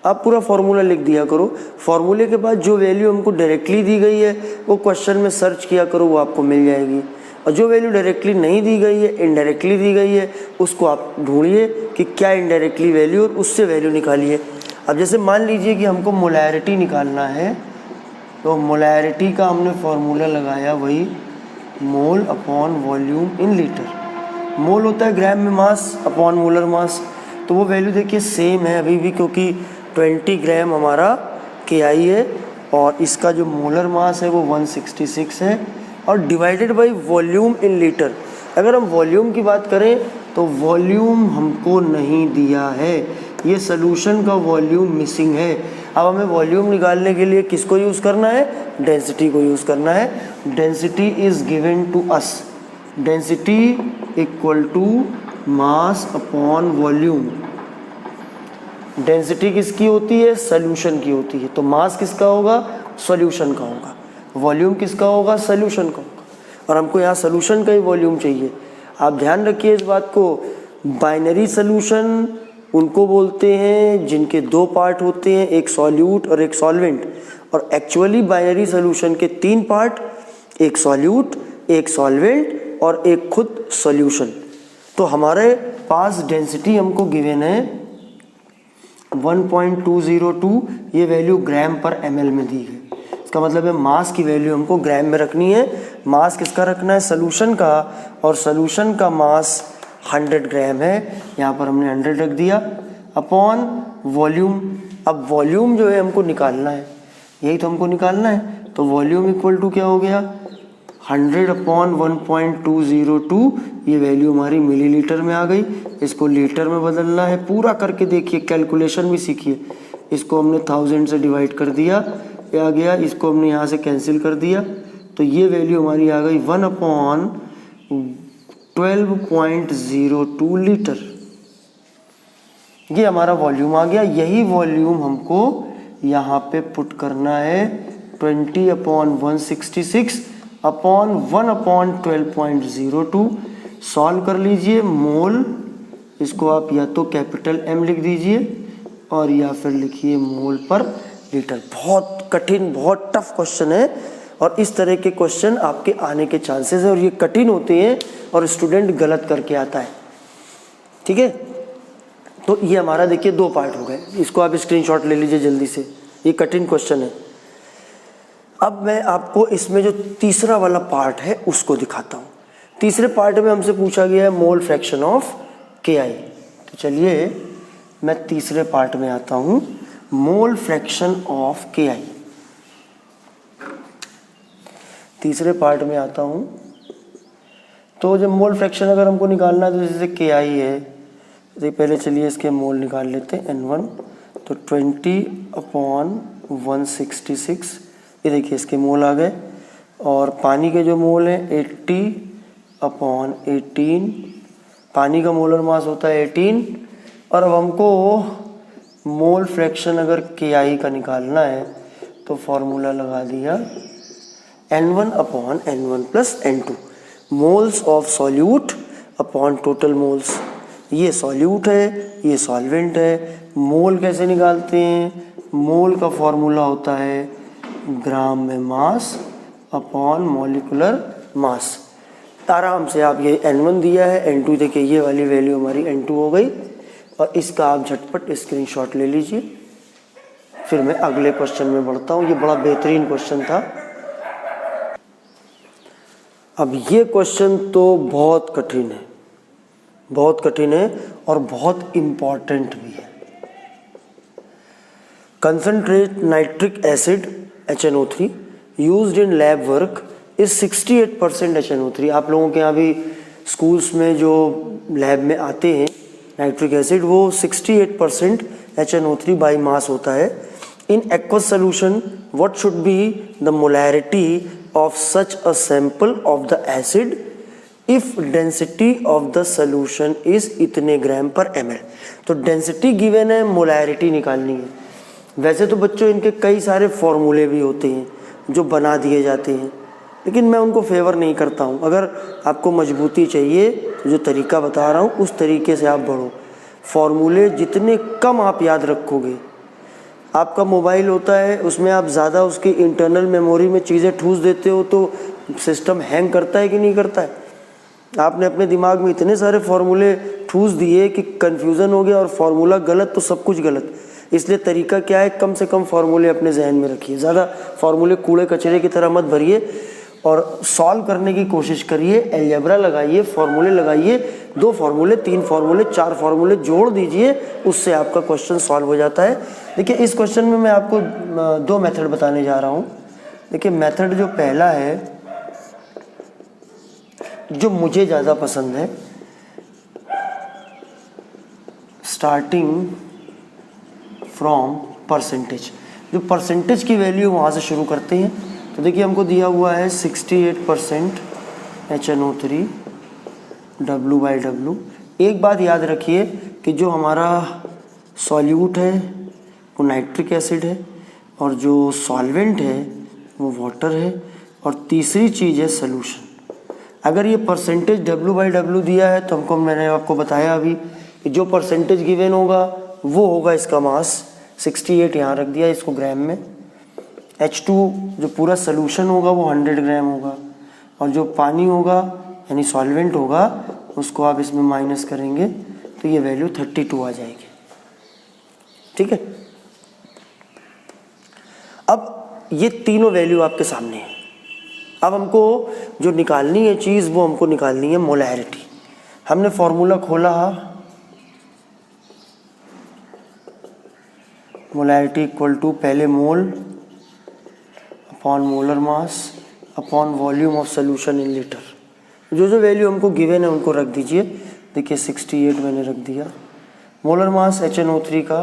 आप पूरा फॉर्मूला लिख दिया करो। फॉर्मूले के बाद जो वैल्यू हमको डायरेक्टली दी गई है वो क्वेश्चन में सर्च किया करो, वो आपको मिल जाएगी। और जो वैल्यू डायरेक्टली नहीं दी गई है, इनडायरेक्टली दी गई है, उसको आप ढूंढिए कि क्या इनडायरेक्टली वैल्यू, और उससे वैल्यू निकालिए। अब जैसे मान लीजिए कि हमको मोलैरिटी निकालना है, तो मोलैरिटी का हमने फॉर्मूला लगाया वही mole upon volume in litre. Mole होता है ग्राम में मास अपॉन मोलर मास, तो वो वैल्यू देखिए सेम है अभी भी, क्योंकि 20 ग्राम हमारा KI है और इसका जो मोलर मास है वो 166 है, और divided by volume in litre. अगर हम वॉल्यूम की बात करें तो वॉल्यूम हमको नहीं दिया है, ये सॉल्यूशन का वॉल्यूम मिसिंग है। अब हमें वॉल्यूम निकालने के लिए किसको यूज़ करना है? डेंसिटी को यूज़ करना है। Density is given to us, density equal to mass upon volume. Density किसकी होती है? सॉल्यूशन की होती है। तो मास किसका होगा? सॉल्यूशन का होगा। वॉल्यूम किसका होगा? सॉल्यूशन का होगा। और हमको यहाँ सॉल्यूशन का ही वॉल्यूम चाहिए। आप ध्यान रखिए इस बात को। बाइनरी सॉल्यूशन उनको बोलते हैं जिनके दो पार्ट होते हैं, एक सॉल्यूट और एक सॉल्वेंट। और एक्चुअली बाइनरी सॉल्यूशन के 3 पार्ट, एक सॉल्यूट, एक सॉल्वेंट और एक खुद सॉल्यूशन। तो हमारे पास डेंसिटी हमको गिवन है 1.202, ये वैल्यू ग्राम पर ml में दी गई। इसका मतलब है मास की वैल्यू हमको ग्राम में रखनी है। मास किसका रखना है? सॉल्यूशन का, और सॉल्यूशन का मास 100 ग्राम है, यहाँ पर हमने 100 रख दिया, अपॉन वॉल्यूम। अब वॉल्यूम जो है हमको निकालना है, यही तो हमको निकालना है। तो वॉल्यूम इक्वल टू क्या हो गया? 100 अपॉन 1.202, ये वैल्यू हमारी मिलीलीटर में आ गई। इसको लीटर में बदलना है। पूरा करके देखिए, कैलकुलेशन भी सीखिए। इसको हमने 1000 से डिवाइड कर दिया, ये आ गया। इसको हमने यहाँ से कैंसिल कर दिया, तो ये वैल्यू हमारी आ गई 1/12.02 लीटर। ये हमारा वॉल्यूम आ गया। यही वॉल्यूम हमको यहाँ पे पुट करना है 20/166 अपॉन 1/12.02। सॉल्व कर लीजिए। मोल, इसको आप या तो कैपिटल M लिख दीजिए और या फिर लिखिए मोल पर लीटर। बहुत कठिन, बहुत टफ क्वेश्चन है, और इस तरह के क्वेश्चन आपके आने के चांसेस हैं, और ये कठिन होते हैं और स्टूडेंट गलत करके आता है। ठीक है, तो ये हमारा देखिए 2 पार्ट हो गए। इसको आप स्क्रीनशॉट ले लीजिए जल्दी से, ये कठिन क्वेश्चन है। अब मैं आपको इसमें जो तीसरा वाला पार्ट है उसको दिखाता हूँ। तीसरे पार्ट में हमसे पूछा गया है मोल फ्रैक्शन ऑफ KI। तो चलिए मैं तीसरे पार्ट में आता हूँ, मोल फ्रैक्शन ऑफ KI। तीसरे पार्ट में आता हूँ। तो जब मोल फ्रैक्शन अगर हमको निकालना है, तो जैसे KI है, तो पहले चलिए इसके मोल निकाल लेते हैं N1। तो 20/166, ये देखिए इसके मोल आ गए। और पानी के जो मोल हैं 80/18, पानी का मोलर मास होता है 18। और अब हमको मोल फ्रैक्शन अगर KI का निकालना है, तो फॉर्मूला लगा दिया N1/N1 + N2, moles of solute upon total moles. ये सॉल्यूट है, ये सॉल्वेंट है। मोल कैसे निकालते हैं? मोल का फॉर्मूला होता है ग्राम में मास अपॉन मॉलिक्यूलर मास। आराम से आप ये N1 दिया है, N2 देखिए, ये वाली वैल्यू हमारी N2 हो गई। और इसका आप झटपट स्क्रीनशॉट ले लीजिए। फिर मैं अगले क्वेश्चन में बढ़ता हूँ। ये बड़ा बेहतरीन क्वेश्चन था। अब ये क्वेश्चन तो बहुत कठिन है, बहुत कठिन है और बहुत इम्पॉर्टेंट भी है। Concentrate nitric acid HNO3 used in lab work is 68% HNO3। आप लोगों के यहाँ भी स्कूल्स में जो लैब में आते हैं नाइट्रिक एसिड, वो 68% HNO3 बाई मास होता है। In aqueous solution what should be the molarity of such a sample of the acid if density of the solution is इतने ग्राम पर ml। तो डेंसिटी गिवन है, molarity निकालनी है। वैसे तो बच्चों इनके कई सारे फॉर्मूले भी होते हैं जो बना दिए जाते हैं, लेकिन मैं उनको फेवर नहीं करता हूँ। अगर आपको मजबूती चाहिए तो जो तरीका बता रहा हूँ उस तरीके से आप बढ़ो। फॉर्मूले जितने कम आप याद रखोगे, आपका मोबाइल होता है उसमें आप ज़्यादा उसकी इंटरनल मेमोरी में चीज़ें ठूस देते हो तो सिस्टम हैंग करता है कि नहीं करता है। आपने अपने दिमाग में इतने सारे फॉर्मूले ठूस दिए कि कन्फ्यूज़न हो गया और फॉर्मूला गलत तो सब कुछ गलत। इसलिए तरीका क्या है, कम से कम फॉर्मूले अपने जहन में रखिए। ज़्यादा फॉर्मूले कूड़े कचरे की तरह मत भरिए और सॉल्व करने की कोशिश करिए। अलजेब्रा लगाइए, फॉर्मूले लगाइए, 2 फॉर्मूले 3 फॉर्मूले 4 फॉर्मूले जोड़ दीजिए, उससे आपका क्वेश्चन सॉल्व हो जाता है। देखिए इस क्वेश्चन में मैं आपको 2 मेथड बताने जा रहा हूँ। देखिए मेथड जो पहला है, जो मुझे ज़्यादा पसंद है, स्टार्टिंग फ्रॉम परसेंटेज। जो परसेंटेज की वैल्यू वहाँ से शुरू करते हैं। तो देखिए हमको दिया हुआ है 68% HNO3 W/W। एक बात याद रखिए कि जो हमारा सॉल्यूट है वो नाइट्रिक एसिड है और जो सॉल्वेंट है वो वाटर है और तीसरी चीज़ है सॉल्यूशन। अगर ये परसेंटेज W/W दिया है तो मैंने आपको बताया अभी कि जो परसेंटेज गिवन होगा वो होगा इसका मास। 68 यहाँ रख दिया इसको ग्राम में। H2 जो पूरा सोल्यूशन होगा वो 100 ग्राम होगा और जो पानी होगा यानी सॉल्वेंट होगा उसको आप इसमें माइनस करेंगे तो ये वैल्यू 32 आ जाएगी। ठीक है, अब ये तीनों वैल्यू आपके सामने है। अब हमको जो निकालनी है चीज़ वो हमको निकालनी है मोलैरिटी। हमने फॉर्मूला खोला, मोलैरिटी इक्वल टू पहले mole upon molar mass upon volume of solution in litre. जो वैल्यू हमको गिवन है उनको रख दीजिए। देखिए 68 मैंने रख दिया। मोलर मास HNO3 का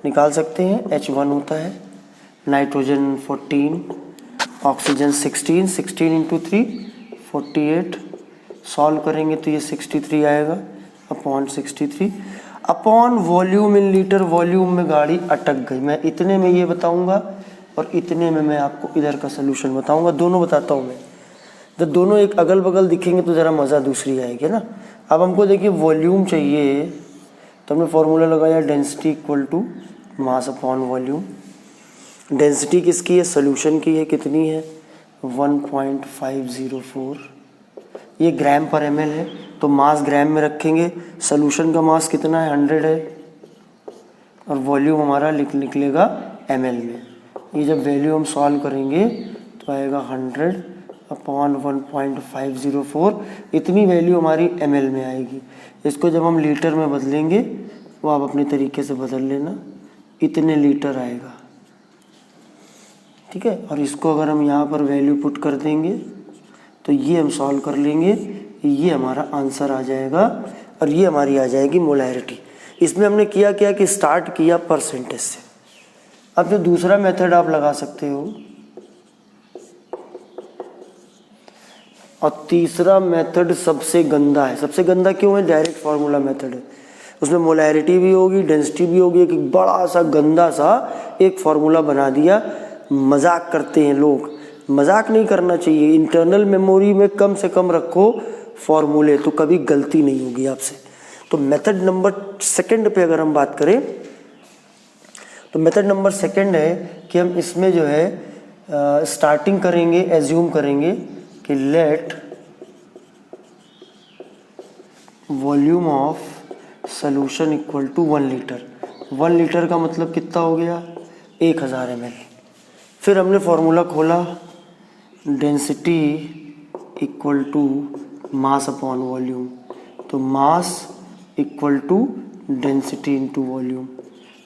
निकाल सकते हैं, H1 होता है, नाइट्रोजन 14, ऑक्सीजन 16, 16 इंटू 3 48। सॉल्व करेंगे तो ये 63 आएगा upon 63 upon volume in litre. Volume में गाड़ी अटक गई। मैं इतने में ये बताऊंगा और इतने में मैं आपको इधर का सोल्यूशन बताऊंगा। दोनों बताता हूँ मैं। जब दोनों एक अगल बगल दिखेंगे तो ज़रा मज़ा दूसरी आएगी ना। अब हमको देखिए वॉल्यूम चाहिए तो हमने फॉर्मूला लगाया density equal to mass upon volume. Density किसकी है, सोल्यूशन की है, कितनी है 1.504। ये ग्राम पर ml है तो मास ग्राम में रखेंगे। सोल्यूशन का मास कितना है 100 है और वॉल्यूम हमारा निकलेगा ml में। ये जब वैल्यू हम सॉल्व करेंगे तो आएगा 100 अपॉन 1.504। इतनी वैल्यू हमारी ml में आएगी। इसको जब हम लीटर में बदलेंगे वो आप अपने तरीके से बदल लेना, इतने लीटर आएगा। ठीक है, और इसको अगर हम यहाँ पर वैल्यू पुट कर देंगे तो ये हम सॉल्व कर लेंगे, ये हमारा आंसर आ जाएगा और ये हमारी आ जाएगी मोलैरिटी। इसमें हमने किया क्या कि स्टार्ट किया परसेंटेज से। अब जो दूसरा मेथड आप लगा सकते हो और तीसरा मेथड सबसे गंदा है। सबसे गंदा क्यों है, डायरेक्ट फार्मूला मेथड है। उसमें मोलैरिटी भी होगी, डेंसिटी भी होगी। एक बड़ा सा गंदा सा एक फार्मूला बना दिया। मजाक करते हैं लोग, मजाक नहीं करना चाहिए। इंटरनल मेमोरी में कम से कम रखो फॉर्मूले, तो कभी गलती नहीं होगी आपसे। तो मेथड नंबर सेकंड पे अगर हम बात करें तो मेथड नंबर सेकंड है कि हम इसमें जो है स्टार्टिंग करेंगे, एज्यूम करेंगे कि let volume of solution equal to 1 litre. 1 litre का मतलब कितना हो गया 1000 ml। फिर हमने फॉर्मूला खोला density equal to mass upon volume. तो mass equal to density into volume.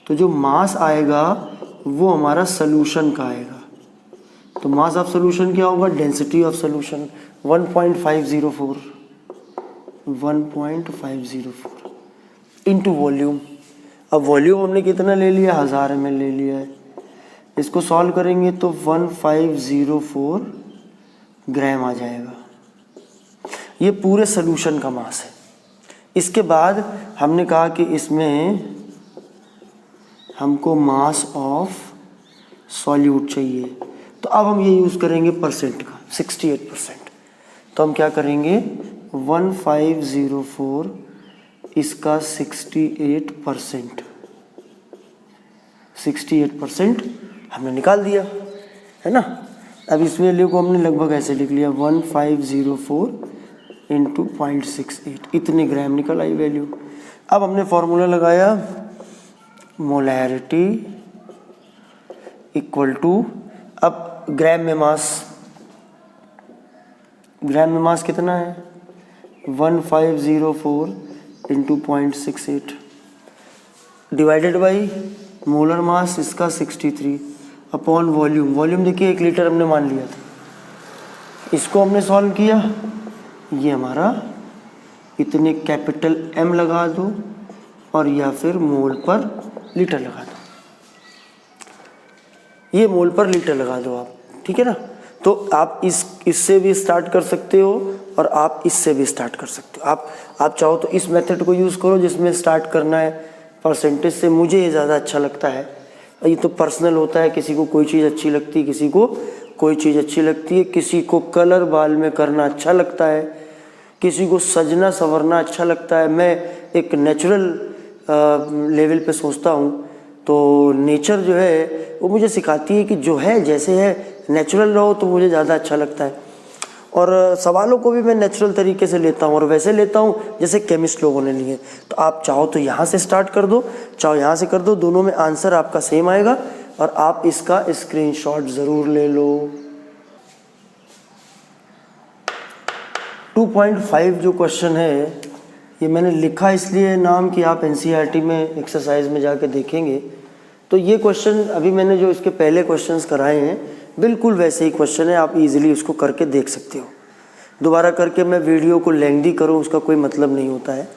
तो जो मास आएगा वो हमारा सोल्यूशन का आएगा। तो मास ऑफ सोल्यूशन क्या होगा, density of solution 1.504 into volume. अब वॉल्यूम हमने कितना ले लिया 1000 ml ले लिया है। इसको सॉल्व करेंगे तो 1504 ग्राम आ जाएगा। ये पूरे सोल्यूशन का मास है। इसके बाद हमने कहा कि इसमें हमको मास ऑफ सॉल्यूट चाहिए, तो अब हम ये यूज़ करेंगे परसेंट का, 68%। तो हम क्या करेंगे, 1504 इसका 68%, 68% हमने निकाल दिया, है ना। अब इस वैल्यू को हमने लगभग ऐसे लिख लिया, 1504 इंटू 0.68, इतने ग्राम निकल आई वैल्यू। अब हमने फॉर्मूला लगाया, मोलैरिटी इक्वल टू, अब ग्राम में मास, ग्राम में मास कितना है, 1504 into 0.68 divided by molar mass इसका 63 अपॉन वॉल्यूम। वॉल्यूम देखिए 1 लीटर हमने मान लिया था, इसको हमने सॉल्व किया, ये हमारा इतने कैपिटल M लगा दो और या फिर मोल पर लीटर लगा दो, ये मोल पर लीटर लगा दो आप, ठीक है ना। तो आप इससे भी स्टार्ट कर सकते हो और आप इससे भी स्टार्ट कर सकते हो। आप चाहो तो इस मेथड को यूज़ करो जिसमें स्टार्ट करना है परसेंटेज से, मुझे ये ज़्यादा अच्छा लगता है। ये तो पर्सनल होता है, किसी को कोई चीज़ अच्छी लगती है, किसी को कोई चीज़ अच्छी लगती है, किसी को कलर बाल में करना अच्छा लगता है, किसी को सजना संवरना अच्छा लगता है। मैं एक नेचुरल लेवल पे सोचता हूँ, तो नेचर जो है वो मुझे सिखाती है कि जो है जैसे है नेचुरल रहो, तो मुझे ज़्यादा अच्छा लगता है। और सवालों को भी मैं नेचुरल तरीके से लेता हूँ और वैसे लेता हूँ जैसे केमिस्ट लोगों ने लिए। तो आप चाहो तो यहाँ से स्टार्ट कर दो, चाहो यहाँ से कर दो, दोनों में आंसर आपका सेम आएगा और आप इसका स्क्रीनशॉट ज़रूर ले लो। 2.5 जो क्वेश्चन है ये मैंने लिखा इसलिए नाम कि आप NCERT में एक्सरसाइज में जाके देखेंगे। तो ये क्वेश्चन अभी मैंने जो इसके पहले क्वेश्चंस कराए हैं बिल्कुल वैसे ही क्वेश्चन है, आप इजीली उसको करके देख सकते हो। दोबारा करके मैं वीडियो को लेंथी करूँ उसका कोई मतलब नहीं होता है।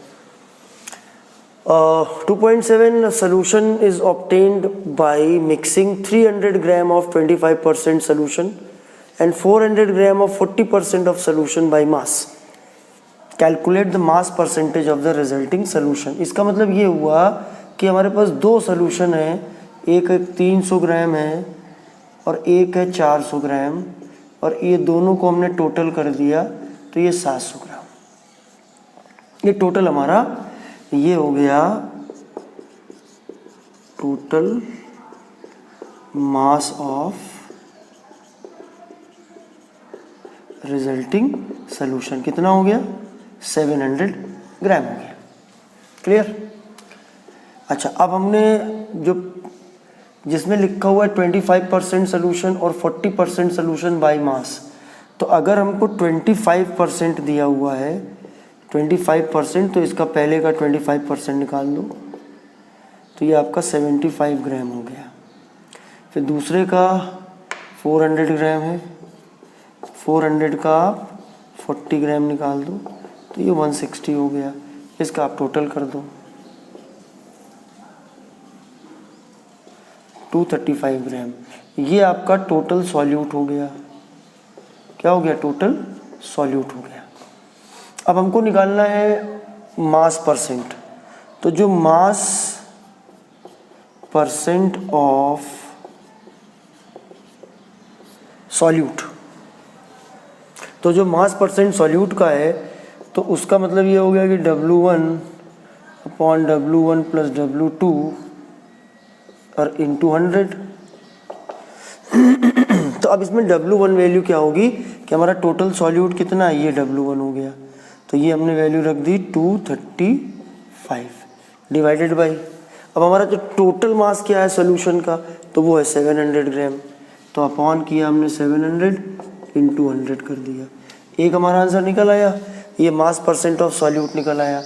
2.7 solution is obtained by mixing 300 gram of 25% solution and 400 gram of 40% of solution by mass. Calculate the mass percentage of the resulting solution. इसका मतलब ये हुआ कि हमारे पास दो सोल्यूशन है, एक 300 ग्राम है और एक है 400 ग्राम, और ये दोनों को हमने टोटल कर दिया तो ये 700 ग्राम। ये टोटल हमारा ये हो गया total mass of resulting solution. कितना हो गया, 700 ग्राम हो गया। क्लियर। अच्छा, अब हमने जो जिसमें लिखा हुआ है 25% सोल्यूशन और 40% सोल्यूशन बाय मास, तो अगर हमको 25% दिया हुआ है 25%, तो इसका पहले का 25% निकाल दो तो ये आपका 75 ग्राम हो गया। फिर दूसरे का 400 ग्राम है, 400 का 40 ग्राम निकाल दो तो ये 160 हो गया। इसका आप टोटल कर दो 235 ग्राम। ये आपका टोटल सॉल्यूट हो गया। क्या हो गया, टोटल सॉल्यूट हो गया। अब हमको निकालना है मास परसेंट। तो जो मास परसेंट ऑफ सॉल्यूट, तो जो मास परसेंट सॉल्यूट का है तो उसका मतलब ये हो गया कि W1 upon W1 plus W2 और इंटू 100। तो अब इसमें W1 वैल्यू क्या होगी कि हमारा टोटल सॉल्यूट कितना है, ये W1 हो गया, तो ये हमने वैल्यू रख दी 235 डिवाइडेड बाई, अब हमारा जो टोटल मास क्या है सोल्यूशन का, तो वो है 700 ग्राम, तो अपॉन किया हमने 700 इंटू 100 कर दिया। एक हमारा आंसर निकल आया, ये मास परसेंट ऑफ सॉल्यूट निकल आया।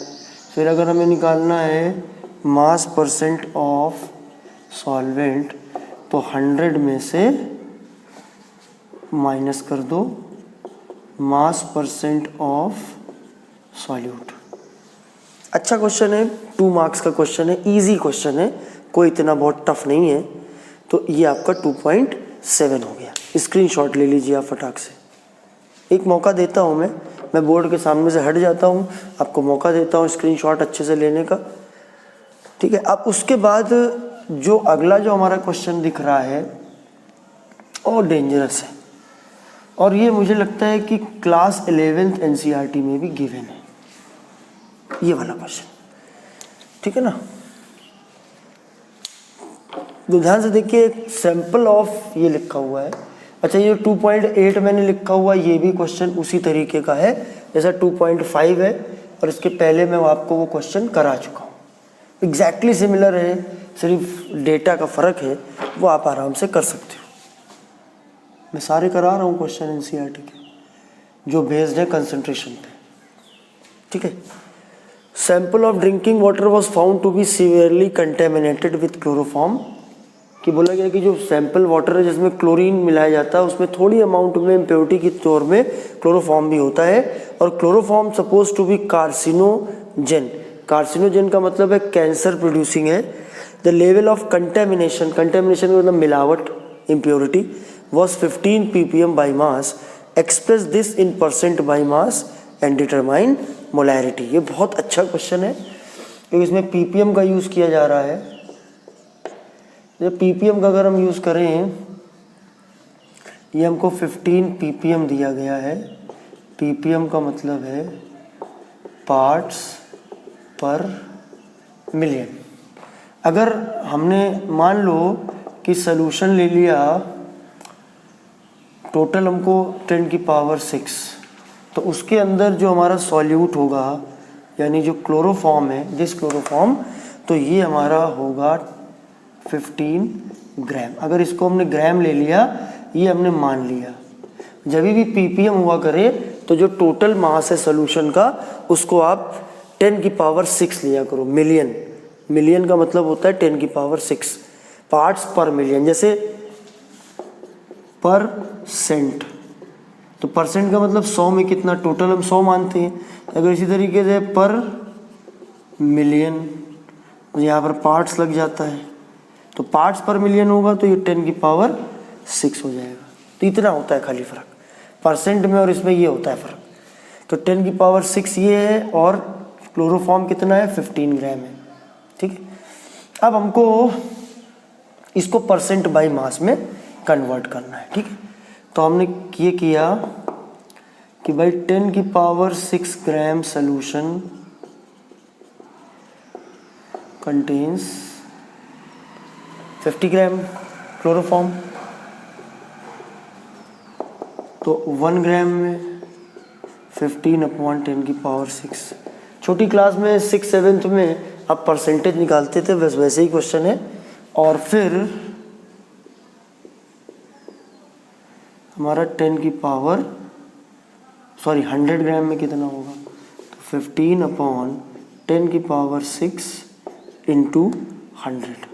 फिर अगर हमें निकालना है मास परसेंट ऑफ सॉल्वेंट, तो 100 में से माइनस कर दो मास परसेंट ऑफ सॉल्यूट। अच्छा क्वेश्चन है, 2 मार्क्स का क्वेश्चन है, इजी क्वेश्चन है, कोई इतना बहुत टफ नहीं है। तो ये आपका 2.7 हो गया। स्क्रीनशॉट ले लीजिए आप फटाक से। एक मौका देता हूँ मैं मैं बोर्ड के सामने से हट जाता हूँ, आपको मौका देता हूँ स्क्रीनशॉट अच्छे से लेने का, ठीक है। अब उसके बाद जो अगला जो हमारा क्वेश्चन दिख रहा है और डेंजरस है, और ये मुझे लगता है कि क्लास 11th NCERT में भी गिवन है ये वाला क्वेश्चन, ठीक है ना। तो ध्यान से देखिए, सैंपल ऑफ ये लिखा हुआ है। अच्छा, ये 2.8 मैंने लिखा हुआ, ये भी क्वेश्चन उसी तरीके का है जैसा 2.5 है, और इसके पहले मैं आपको वो क्वेश्चन करा चुका हूँ, एग्जैक्टली सिमिलर है, सिर्फ डेटा का फ़र्क है, वो आप आराम से कर सकते हो। मैं सारे करा रहा हूँ क्वेश्चन NCERT के जो बेस्ड है कंसंट्रेशन पे, ठीक है। Sample of drinking water was found to be severely contaminated with chloroform, कि बोला गया कि जो सैंपल वाटर है जिसमें क्लोरीन मिलाया जाता है उसमें थोड़ी अमाउंट में इम्प्योरिटी के तौर में क्लोरोफॉर्म भी होता है, और chloroform suppose to be carcinogen. Carcinogen का मतलब है कैंसर प्रोड्यूसिंग है। The level of contamination, contamination का मतलब मिलावट, impurity, was 15 ppm by mass. Express this in percent by mass and determine molarity. ये बहुत अच्छा क्वेश्चन है क्योंकि इसमें ppm का यूज़ किया जा रहा है। जब ppm का अगर हम यूज़ करें, ये हमको 15 ppm दिया गया है। ppm का मतलब है पार्ट्स पर मिलियन। अगर हमने मान लो कि सॉल्यूशन ले लिया, टोटल हमको 10⁶, तो उसके अंदर जो हमारा सॉल्यूट होगा यानी जो क्लोरोफॉर्म है, दिस क्लोरोफॉर्म, तो ये हमारा होगा 15 ग्राम। अगर इसको हमने ग्राम ले लिया, ये हमने मान लिया। जब भी ppm हुआ करे तो जो टोटल मास है सॉल्यूशन का उसको आप 10⁶ लिया करो, मिलियन। मिलियन का मतलब होता है 10⁶, पार्ट्स पर मिलियन। जैसे परसेंट, तो परसेंट का मतलब 100 में कितना, टोटल हम 100 मानते हैं। अगर इसी तरीके से पर मिलियन, यहाँ पर पार्ट्स लग जाता है, तो पार्ट्स पर मिलियन होगा तो ये 10⁶ हो जाएगा। तो इतना होता है खाली फ़र्क परसेंट में और इसमें, ये होता है फ़र्क। तो 10⁶ ये है, और क्लोरोफॉर्म कितना है, 15 ग्राम है, ठीक है। अब हमको इसको परसेंट बाई मास में कन्वर्ट करना है, ठीक है। तो हमने ये किया कि भाई 10⁶ ग्राम सॉल्यूशन कंटेन्स 50 ग्राम क्लोरोफॉर्म, तो 1 ग्राम में 15/10⁶। छोटी क्लास में 6th-7th में आप परसेंटेज निकालते थे, बस वैसे ही क्वेश्चन है। और फिर हमारा 100 ग्राम में कितना होगा, तो 15/10⁶ इंटू 100,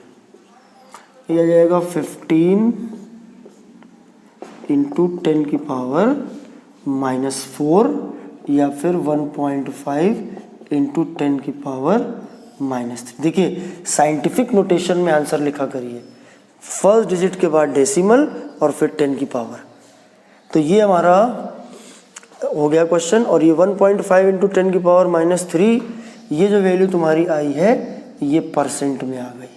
ये आ जाएगा 15 इंटू 10⁻⁻4 या फिर 1.5 इंटू 10⁻⁻3। देखिए साइंटिफिक नोटेशन में आंसर लिखा करिए, फर्स्ट डिजिट के बाद डेसिमल और फिर 10 की पावर। तो ये हमारा हो गया क्वेश्चन। और ये 1.5 इंटू 10⁻⁻3, ये जो वैल्यू तुम्हारी आई है ये परसेंट में आ गई।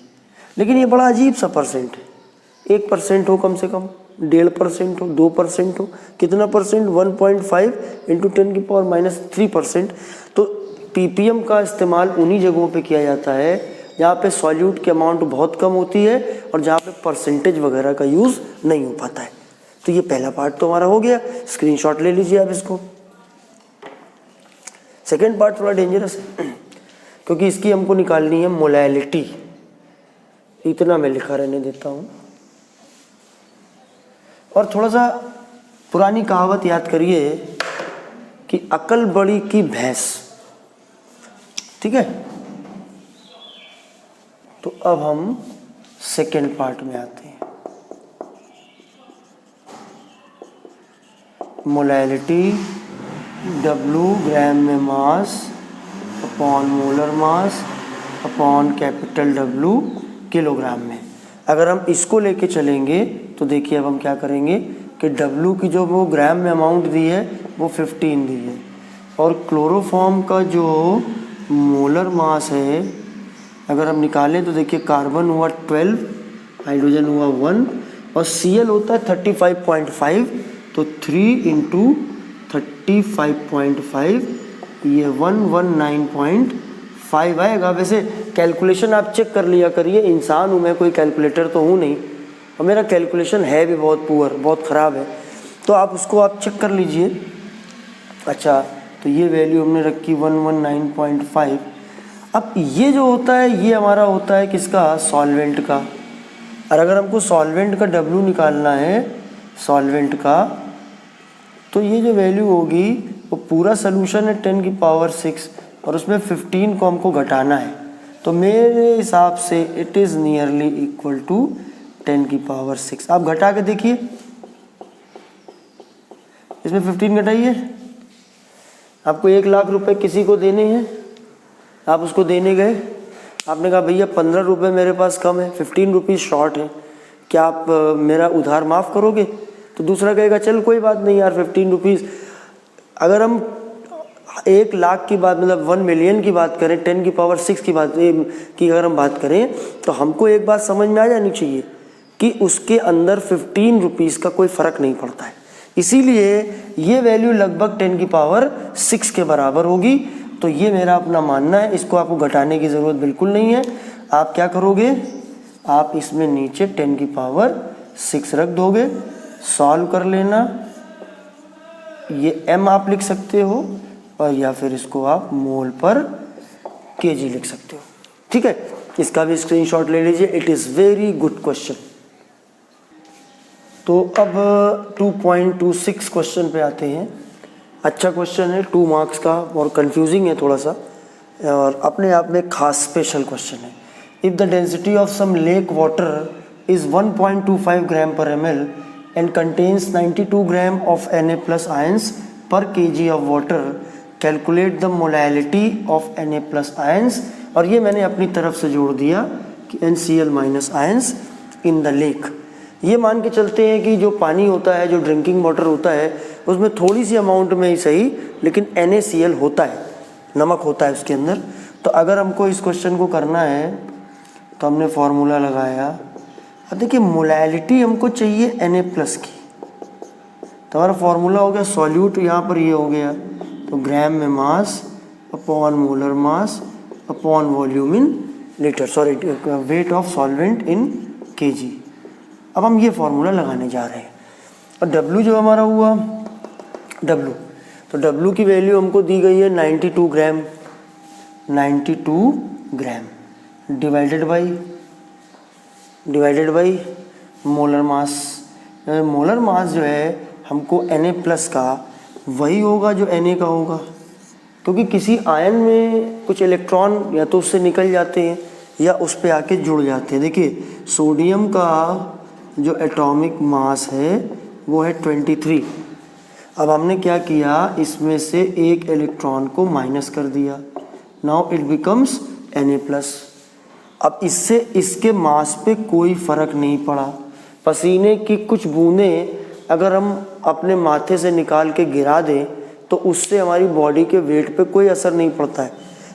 लेकिन ये बड़ा अजीब सा परसेंट है, 1% हो कम से कम, 1.5% हो, 2% हो, कितना परसेंट, 1.5 इंटू 10⁻⁻3%। तो ppm का इस्तेमाल उन्हीं जगहों पे किया जाता है जहाँ पे सॉल्यूट की अमाउंट बहुत कम होती है और जहाँ पे परसेंटेज वगैरह का यूज़ नहीं हो पाता है। तो ये पहला पार्ट तो हमारा हो गया, स्क्रीनशॉट ले लीजिए आप इसको। सेकेंड पार्ट थोड़ा डेंजरस है क्योंकि इसकी हमको निकालनी है मोलैलिटी। इतना मैं लिखा रहने देता हूँ। और थोड़ा सा पुरानी कहावत याद करिए कि अकल बड़ी की भैंस, ठीक है। तो अब हम सेकेंड पार्ट में आते हैं। मोलैलिटी W ग्राम में mass upon molar mass upon capital W kilogram में। अगर हम इसको लेके चलेंगे तो देखिए अब हम क्या करेंगे कि W की जो वो ग्राम में अमाउंट दी है वो 15 दी है, और क्लोरोफॉर्म का जो मोलर मास है अगर हम निकालें तो देखिए कार्बन हुआ 12, हाइड्रोजन हुआ 1 और Cl होता है 35.5, तो 3 इंटू 35.5 ये 119.5 आएगा। वैसे कैलकुलेशन आप चेक कर लिया करिए, इंसान हूँ मैं, कोई कैलकुलेटर तो हूँ नहीं और मेरा कैलकुलेशन है भी बहुत पुअर, बहुत ख़राब है, तो आप उसको आप चेक कर लीजिए। अच्छा, तो ये वैल्यू हमने रखी 119.5। अब ये जो होता है ये हमारा होता है किसका, सॉल्वेंट का। और अगर हमको सॉल्वेंट का W निकालना है, सॉल्वेंट का, तो ये जो वैल्यू होगी वो पूरा सोल्यूशन है 10 की पावर 6 और उसमें 15 को हमको घटाना है, तो मेरे हिसाब से it is nearly equal to 10 की पावर 6। आप घटा के देखिए, इसमें 15 घटाइए। आपको 1 लाख रुपए किसी को देने हैं, आप उसको देने गए, आपने कहा भैया 15 रुपये मेरे पास कम है, 15 रुपीज़ शॉर्ट है, क्या आप मेरा उधार माफ़ करोगे? तो दूसरा कहेगा चल कोई बात नहीं यार 15 रुपीज़। अगर हम 1 लाख की बात, मतलब 1 मिलियन की बात करें, 10 की पावर 6 की बात की अगर हम बात करें, तो हमको एक बात समझ में आ जानी चाहिए कि उसके अंदर 15 रुपीज़ का कोई फ़र्क नहीं पड़ता है। इसीलिए ये वैल्यू लगभग 10 की पावर 6 के बराबर होगी। तो ये मेरा अपना मानना है, इसको आपको घटाने की ज़रूरत बिल्कुल नहीं है। आप क्या करोगे, आप इसमें नीचे 10 की पावर 6 रख दोगे, सॉल्व कर लेना। ये m आप लिख सकते हो और या फिर इसको आप मोल पर kg लिख सकते हो, ठीक है। इसका भी स्क्रीनशॉट ले लीजिए, it is very good question. तो अब 2.26 क्वेश्चन पे आते हैं। अच्छा क्वेश्चन है, 2 मार्क्स का और कंफ्यूजिंग है थोड़ा सा और अपने आप में खास स्पेशल क्वेश्चन है। If the density of some lake water is 1.25 gram per ml and contains 92 gram of Na plus ions per kg of water, calculate the molality of Na plus ions। और ये मैंने अपनी तरफ से जोड़ दिया कि NCl minus ions in the lake। ये मान के चलते हैं कि जो पानी होता है, जो ड्रिंकिंग वाटर होता है, उसमें थोड़ी सी अमाउंट में ही सही लेकिन NaCl होता है, नमक होता है उसके अंदर। तो अगर हमको इस क्वेश्चन को करना है तो हमने फॉर्मूला लगाया। अब देखिए मोलैलिटी हमको चाहिए Na प्लस की, तो हमारा फॉर्मूला हो गया सॉल्यूट, यहाँ पर ये हो गया तो ग्राम में mass upon molar mass upon volume in litre, sorry wait of solvent in kg। अब हम ये फॉर्मूला लगाने जा रहे हैं और W जो हमारा हुआ W, तो W की वैल्यू हमको दी गई है 92 ग्राम, 92 gram divided by molar mass. Molar mass जो है हमको Na प्लस का वही होगा जो Na का होगा, क्योंकि किसी आयन में कुछ इलेक्ट्रॉन या तो उससे निकल जाते हैं या उस पे आके जुड़ जाते हैं। देखिए सोडियम का जो एटॉमिक मास है वो है 23। अब हमने क्या किया, इसमें से एक इलेक्ट्रॉन को माइनस कर दिया, now it becomes Na plus. अब इससे इसके मास पे कोई फ़र्क नहीं पड़ा। पसीने की कुछ बूंदें अगर हम अपने माथे से निकाल के गिरा दें तो उससे हमारी बॉडी के वेट पे कोई असर नहीं पड़ता है,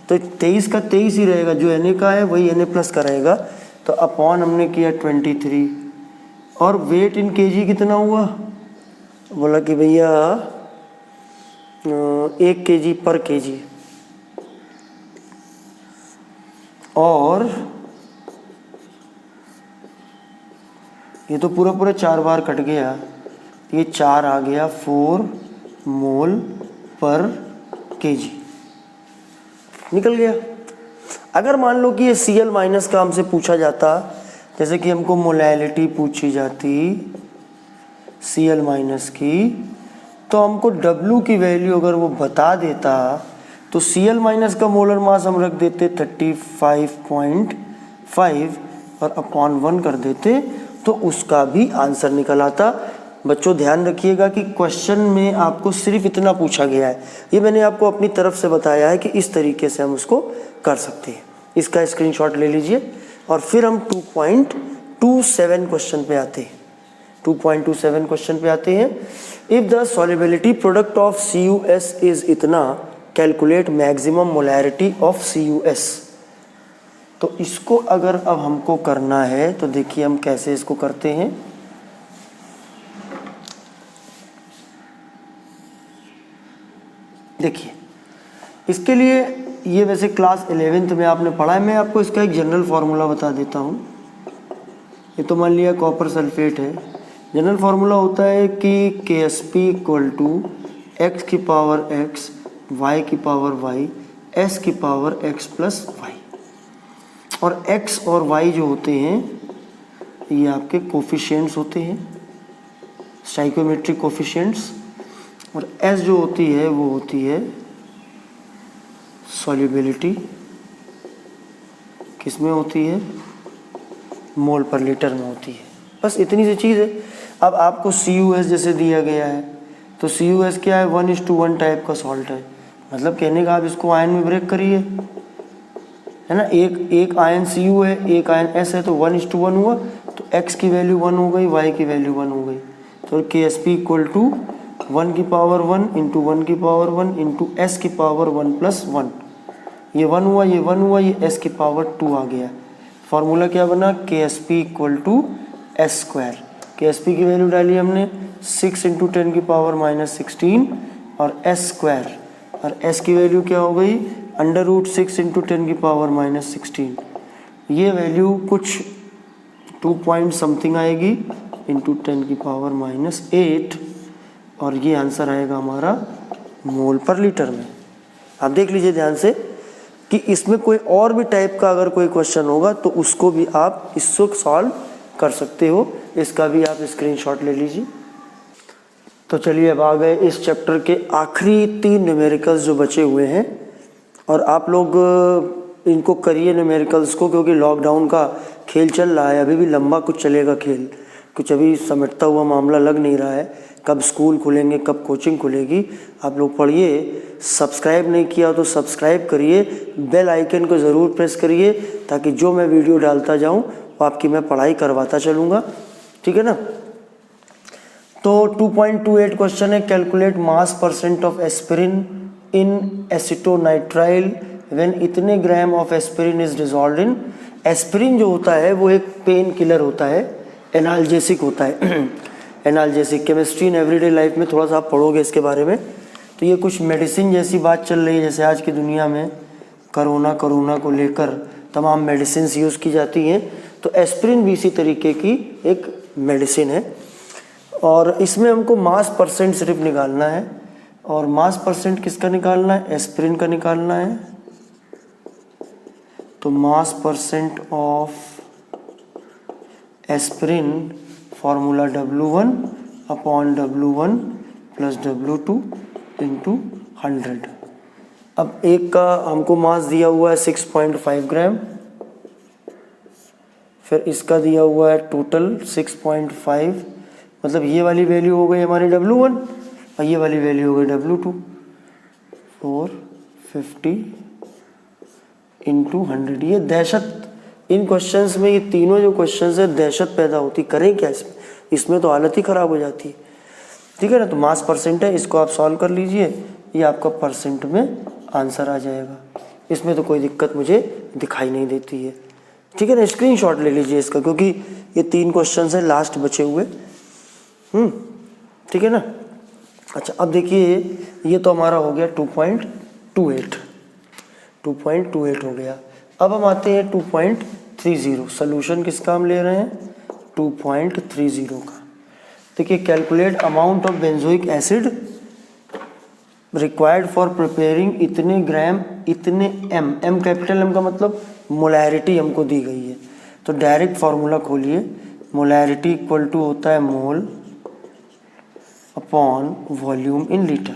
तो 23 का 23 ही रहेगा, जो Na का है वही Na प्लस का रहेगा। तो अपॉन हमने किया 23 और वेट इन kg कितना हुआ, बोला कि भैया 1 kg पर kg, और ये तो पूरा 4 बार कट गया, ये 4 आ गया 4 मोल पर kg निकल गया। अगर मान लो कि ये Cl माइनस का हमसे पूछा जाता, जैसे कि हमको मोलैलिटी पूछी जाती Cl माइनस की, तो हमको W की वैल्यू अगर वो बता देता तो Cl माइनस का मोलर मास हम रख देते 35.5 और अपॉन 1 कर देते, तो उसका भी आंसर निकल आता। बच्चों ध्यान रखिएगा कि क्वेश्चन में आपको सिर्फ इतना पूछा गया है, ये मैंने आपको अपनी तरफ से बताया है कि इस तरीके से हम उसको कर सकते हैं। इसका स्क्रीनशॉट ले लीजिए और फिर हम 2.27 क्वेश्चन पे आते हैं। 2.27 क्वेश्चन पे आते हैं। If the solubility product of CuS is इतना calculate maximum molarity of CuS। तो इसको अगर अब हमको करना है तो देखिए हम कैसे इसको करते हैं। देखिए इसके लिए, ये वैसे क्लास 11th में आपने पढ़ा है, मैं आपको इसका एक जनरल फार्मूला बता देता हूँ। ये तो मान लिया कॉपर सल्फेट है। जनरल फार्मूला होता है कि KSP इक्वल टू x की पावर x, y की पावर y, s की पावर x प्लस y। और x और y जो होते हैं ये आपके कोफिशिएंट्स होते हैं, स्टाइकोमेट्रिक कोफिशिएंट्स। और s जो होती है वो होती है सॉल्युबिलिटी, किस में होती है, मोल पर लीटर में होती है। बस इतनी सी चीज़ है। अब आपको CuS जैसे दिया गया है तो CuS क्या है, 1:1 टाइप का सॉल्ट है। मतलब कहने का आप इसको आयन में ब्रेक करिए, है ना। एक आयन Cu है, एक आयन S है, तो 1:1 हुआ, तो x की वैल्यू 1 हो गई, y की वैल्यू 1 हो गई। तो KSP इक्वल टू 1 की पावर 1 इंटू 1 की पावर 1 इंटू S की पावर 1 प्लस 1। ये 1 हुआ, ये 1 हुआ, ये S की पावर 2 आ गया। फार्मूला क्या बना, KSP equal to S square. KSP की वैल्यू डाली हमने 6 इंटू 10 की पावर -16 और S स्क्वायर, और S की वैल्यू क्या हो गई, √6 इंटू 10 की पावर -16। ये वैल्यू कुछ 2 पॉइंट समथिंग आएगी इंटू 10 की पावर -8, और ये आंसर आएगा हमारा मोल पर लीटर में। आप देख लीजिए ध्यान से कि इसमें कोई और भी टाइप का अगर कोई क्वेश्चन होगा तो उसको भी आप इसको सॉल्व कर सकते हो। इसका भी आप स्क्रीनशॉट ले लीजिए। तो चलिए अब आ गए इस चैप्टर के आखिरी 3 न्यूमेरिकल्स जो बचे हुए हैं, और आप लोग इनको करिए न्यूमेरिकल्स को, क्योंकि लॉकडाउन का खेल चल रहा है। अभी भी लंबा कुछ चलेगा खेल, कुछ अभी समेटता हुआ मामला लग नहीं रहा है। कब स्कूल खुलेंगे, कब कोचिंग खुलेगी, आप लोग पढ़िए। सब्सक्राइब नहीं किया तो सब्सक्राइब करिए, बेल आइकन को ज़रूर प्रेस करिए, ताकि जो मैं वीडियो डालता जाऊं वो आपकी मैं पढ़ाई करवाता चलूँगा, ठीक है ना। तो 2.28 क्वेश्चन है, calculate mass percent of aspirin in acetonitrile when इतने gram of aspirin is dissolved in. Aspirin जो होता है वो एक पेन किलर होता है, एनाल्जेसिक होता है। Analgesic chemistry in everyday life में थोड़ा सा आप पढ़ोगे इसके बारे में। तो ये कुछ मेडिसिन जैसी बात चल रही है, जैसे आज की दुनिया में कोरोना को लेकर तमाम मेडिसिन यूज़ की जाती हैं, तो एस्पिरिन भी इसी तरीके की एक मेडिसिन है। और इसमें हमको मास परसेंट सिर्फ निकालना है, और मास परसेंट किसका निकालना है, एस्पिरिन का निकालना है। तो मास percent of aspirin formula W1 upon W1 plus W2 into 100। अब एक का हमको मास दिया हुआ है 6.5 ग्राम, फिर इसका दिया हुआ है टोटल 6.5, मतलब ये वाली वैल्यू हो गई हमारी W1 और ये वाली वैल्यू हो गई W2। 450 इंटू 100। ये दहशत, इन क्वेश्चंस में, ये तीनों जो क्वेश्चंस है दहशत पैदा होती। करें क्या इसमें तो हालत ही ख़राब हो जाती है, ठीक है ना। तो मास परसेंट है, इसको आप सॉल्व कर लीजिए, ये आपका परसेंट में आंसर आ जाएगा। इसमें तो कोई दिक्कत मुझे दिखाई नहीं देती है, ठीक है ना। स्क्रीनशॉट ले लीजिए इसका, क्योंकि ये 3 क्वेश्चंस हैं लास्ट बचे हुए, ठीक है ना। अच्छा अब देखिए, ये तो हमारा हो गया 2.28 हो गया। अब हम आते हैं 2.30। सोल्यूशन किसका हम ले रहे हैं, 2.30 का। देखिए, calculate amount of benzoic acid required for preparing इतने ग्राम इतने एम कैपिटल एम का मतलब मोलैरिटी हमको दी गई है। तो डायरेक्ट फार्मूला खोलिए, मोलैरिटी इक्वल टू होता है मोल अपॉन वॉल्यूम इन लीटर।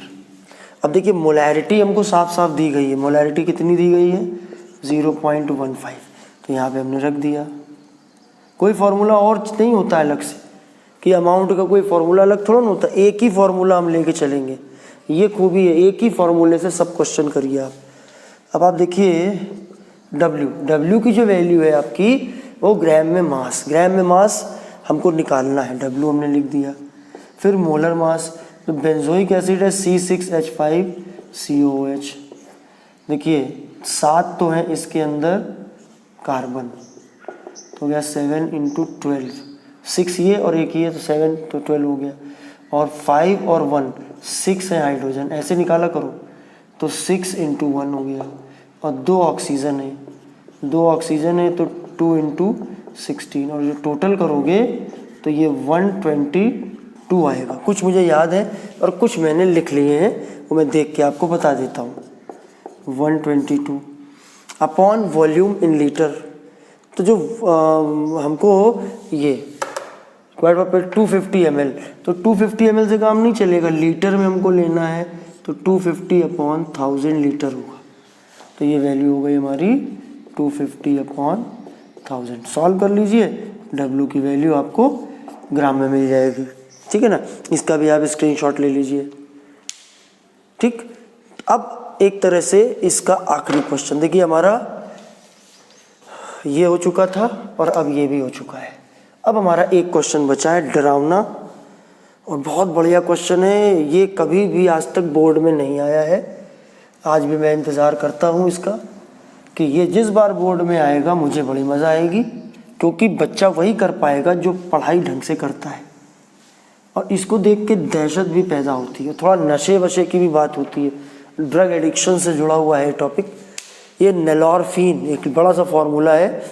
अब देखिए मोलैरिटी हमको साफ साफ दी गई है, मोलैरिटी कितनी दी गई है 0.15, तो यहाँ पे हमने रख दिया। कोई फार्मूला और नहीं होता है अलग से, कि अमाउंट का कोई फार्मूला अलग थोड़ा ना होता, एक ही फार्मूला हम लेके चलेंगे। ये खूबी है, एक ही फार्मूले से सब क्वेश्चन करिए आप। अब आप देखिए W की जो वैल्यू है आपकी वो ग्राम में मास हमको निकालना है, W हमने लिख दिया। फिर मोलर मास, तो बेंजोइक एसिड है C6H5COH, देखिए 7 तो है इसके अंदर कार्बन, तो हो गया 7 × 12, 6 ये और एक ये, तो 7 तो 12 हो गया। और 5 और 1 6 है हाइड्रोजन, ऐसे निकाला करो तो 6 × 1 हो गया। और 2 ऑक्सीजन है, 2 ऑक्सीजन है तो 2 × 16, और जो टोटल करोगे तो ये 122 आएगा। कुछ मुझे याद है और कुछ मैंने लिख लिए हैं, वो मैं देख के आपको बता देता हूँ। 122 अपॉन वॉल्यूम इन लीटर, तो जो हमको ये 250 ml, तो 250 ml से काम नहीं चलेगा, लीटर में हमको लेना है, तो 250/1000 लीटर होगा। तो ये वैल्यू हो गई हमारी 250/1000। सॉल्व कर लीजिए, W की वैल्यू आपको ग्राम में मिल जाएगी। ठीक है ना, इसका भी आप स्क्रीनशॉट ले लीजिए। ठीक, अब एक तरह से इसका आखिरी क्वेश्चन देखिए, हमारा ये हो चुका था और अब ये भी हो चुका है। अब हमारा एक क्वेश्चन बचा है डरावना, और बहुत बढ़िया क्वेश्चन है। ये कभी भी आज तक बोर्ड में नहीं आया है, आज भी मैं इंतज़ार करता हूँ इसका कि ये जिस बार बोर्ड में आएगा मुझे बड़ी मज़ा आएगी, क्योंकि बच्चा वही कर पाएगा जो पढ़ाई ढंग से करता है, और इसको देख के दहशत भी पैदा होती है, थोड़ा नशे वशे की भी बात होती है, ड्रग एडिक्शन से जुड़ा हुआ है टॉपिक। ये नेलॉर्फिन एक बड़ा सा फॉर्मूला है,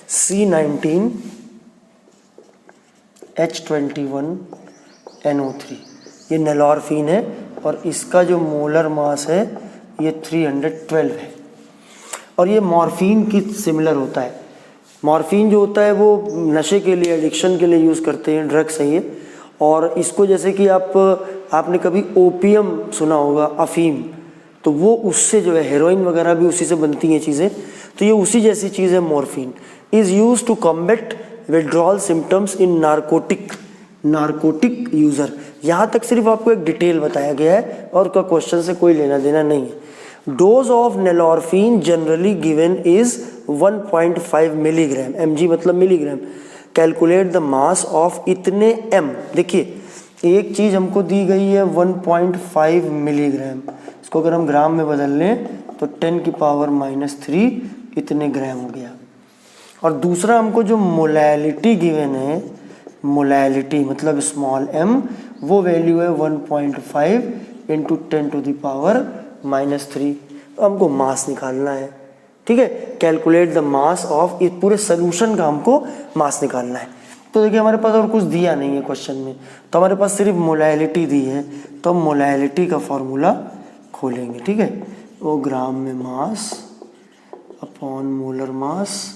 C19H21NO3, ये नेलॉर्फिन है, और इसका जो मोलर मास है ये 312 है। और ये मॉर्फिन की सिमिलर होता है। मॉर्फिन जो होता है वो नशे के लिए, एडिक्शन के लिए यूज़ करते हैं, ड्रग्स है ये। और इसको जैसे कि आपने कभी ओपियम सुना होगा, अफीम, तो वो उससे जो है, हेरोइन वगैरह भी उसी से बनती हैं चीज़ें, तो ये उसी जैसी चीज़ है। Morphine is use to combat withdrawal symptoms in narcotic user. यहाँ तक सिर्फ आपको एक डिटेल बताया गया है और उसका क्वेश्चन से कोई लेना देना नहीं है। Dose of nalorphine generally given is 1.5 milligram, mg मतलब milligram. Calculate the mass of इतने m। देखिए एक चीज़ हमको दी गई है 1.5 मिलीग्राम, इसको अगर हम ग्राम में बदल लें तो 10⁻³ इतने ग्राम हो गया। और दूसरा हमको जो मोलैलिटी गिवन है, मोलैलिटी मतलब स्मॉल m, वो वैल्यू है 1.5 × 10⁻³ तो हमको मास निकालना है। ठीक है, कैलकुलेट द मास ऑफ, इस पूरे सोल्यूशन का हमको मास निकालना है। तो देखिए हमारे पास और कुछ दिया नहीं है क्वेश्चन में, तो हमारे पास सिर्फ मोलैलिटी दी है, तो मोलैलिटी का फॉर्मूला खोलेंगे। ठीक है, वो ग्राम में mass upon molar mass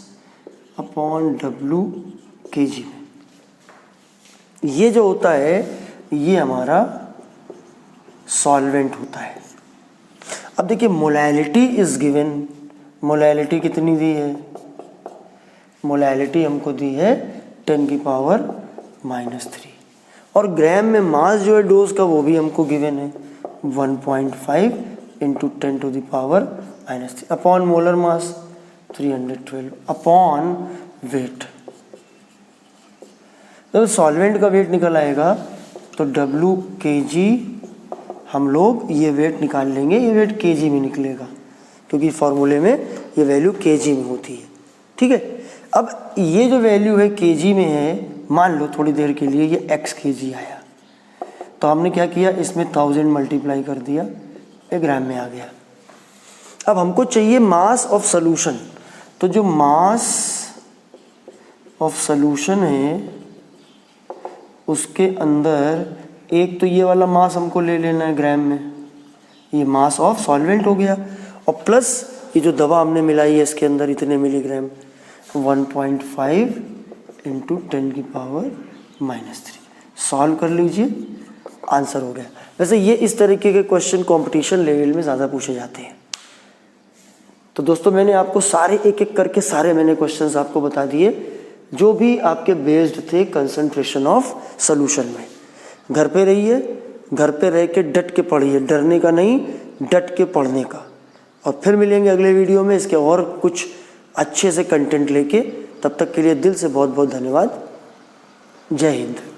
upon W kg में, ये जो होता है ये हमारा सॉल्वेंट होता है। अब देखिए मोलैलिटी इज गिवन, मोलैलिटी कितनी दी है, मोलैलिटी हमको दी है 10⁻³ और ग्राम में मास जो है डोज का वो भी हमको गिवन है 1.5 × 10⁻³ upon molar mass 312 upon weight. जब सॉल्वेंट का वेट निकल आएगा तो W kg, हम लोग ये वेट निकाल लेंगे, ये वेट kg में निकलेगा क्योंकि फॉर्मूले में ये वैल्यू kg में होती है। ठीक है, अब ये जो वैल्यू है kg में है, मान लो थोड़ी देर के लिए ये x kg आया, तो हमने क्या किया, इसमें 1000 मल्टीप्लाई कर दिया, ये ग्राम में आ गया। अब हमको चाहिए मास ऑफ सॉल्यूशन, तो जो मास ऑफ सॉल्यूशन है उसके अंदर एक तो ये वाला मास हमको ले लेना है ग्राम में, ये मास ऑफ सॉल्वेंट हो गया, और प्लस ये जो दवा हमने मिलाई है इसके अंदर इतने मिलीग्राम, 1.5 × 10⁻³ सॉल्व कर लीजिए, आंसर हो गया। वैसे ये इस तरीके के क्वेश्चन कंपटीशन लेवल में ज़्यादा पूछे जाते हैं। तो दोस्तों मैंने आपको सारे एक एक करके सारे मैंने क्वेश्चंस आपको बता दिए जो भी आपके बेस्ड थे कंसंट्रेशन ऑफ सॉल्यूशन में। घर पे रहिए, घर पे रह के डट के पढ़िए, डरने का नहीं, डट के पढ़ने का। और फिर मिलेंगे अगले वीडियो में इसके और कुछ अच्छे से कंटेंट लेके। तब तक के लिए दिल से बहुत बहुत धन्यवाद। जय हिंद।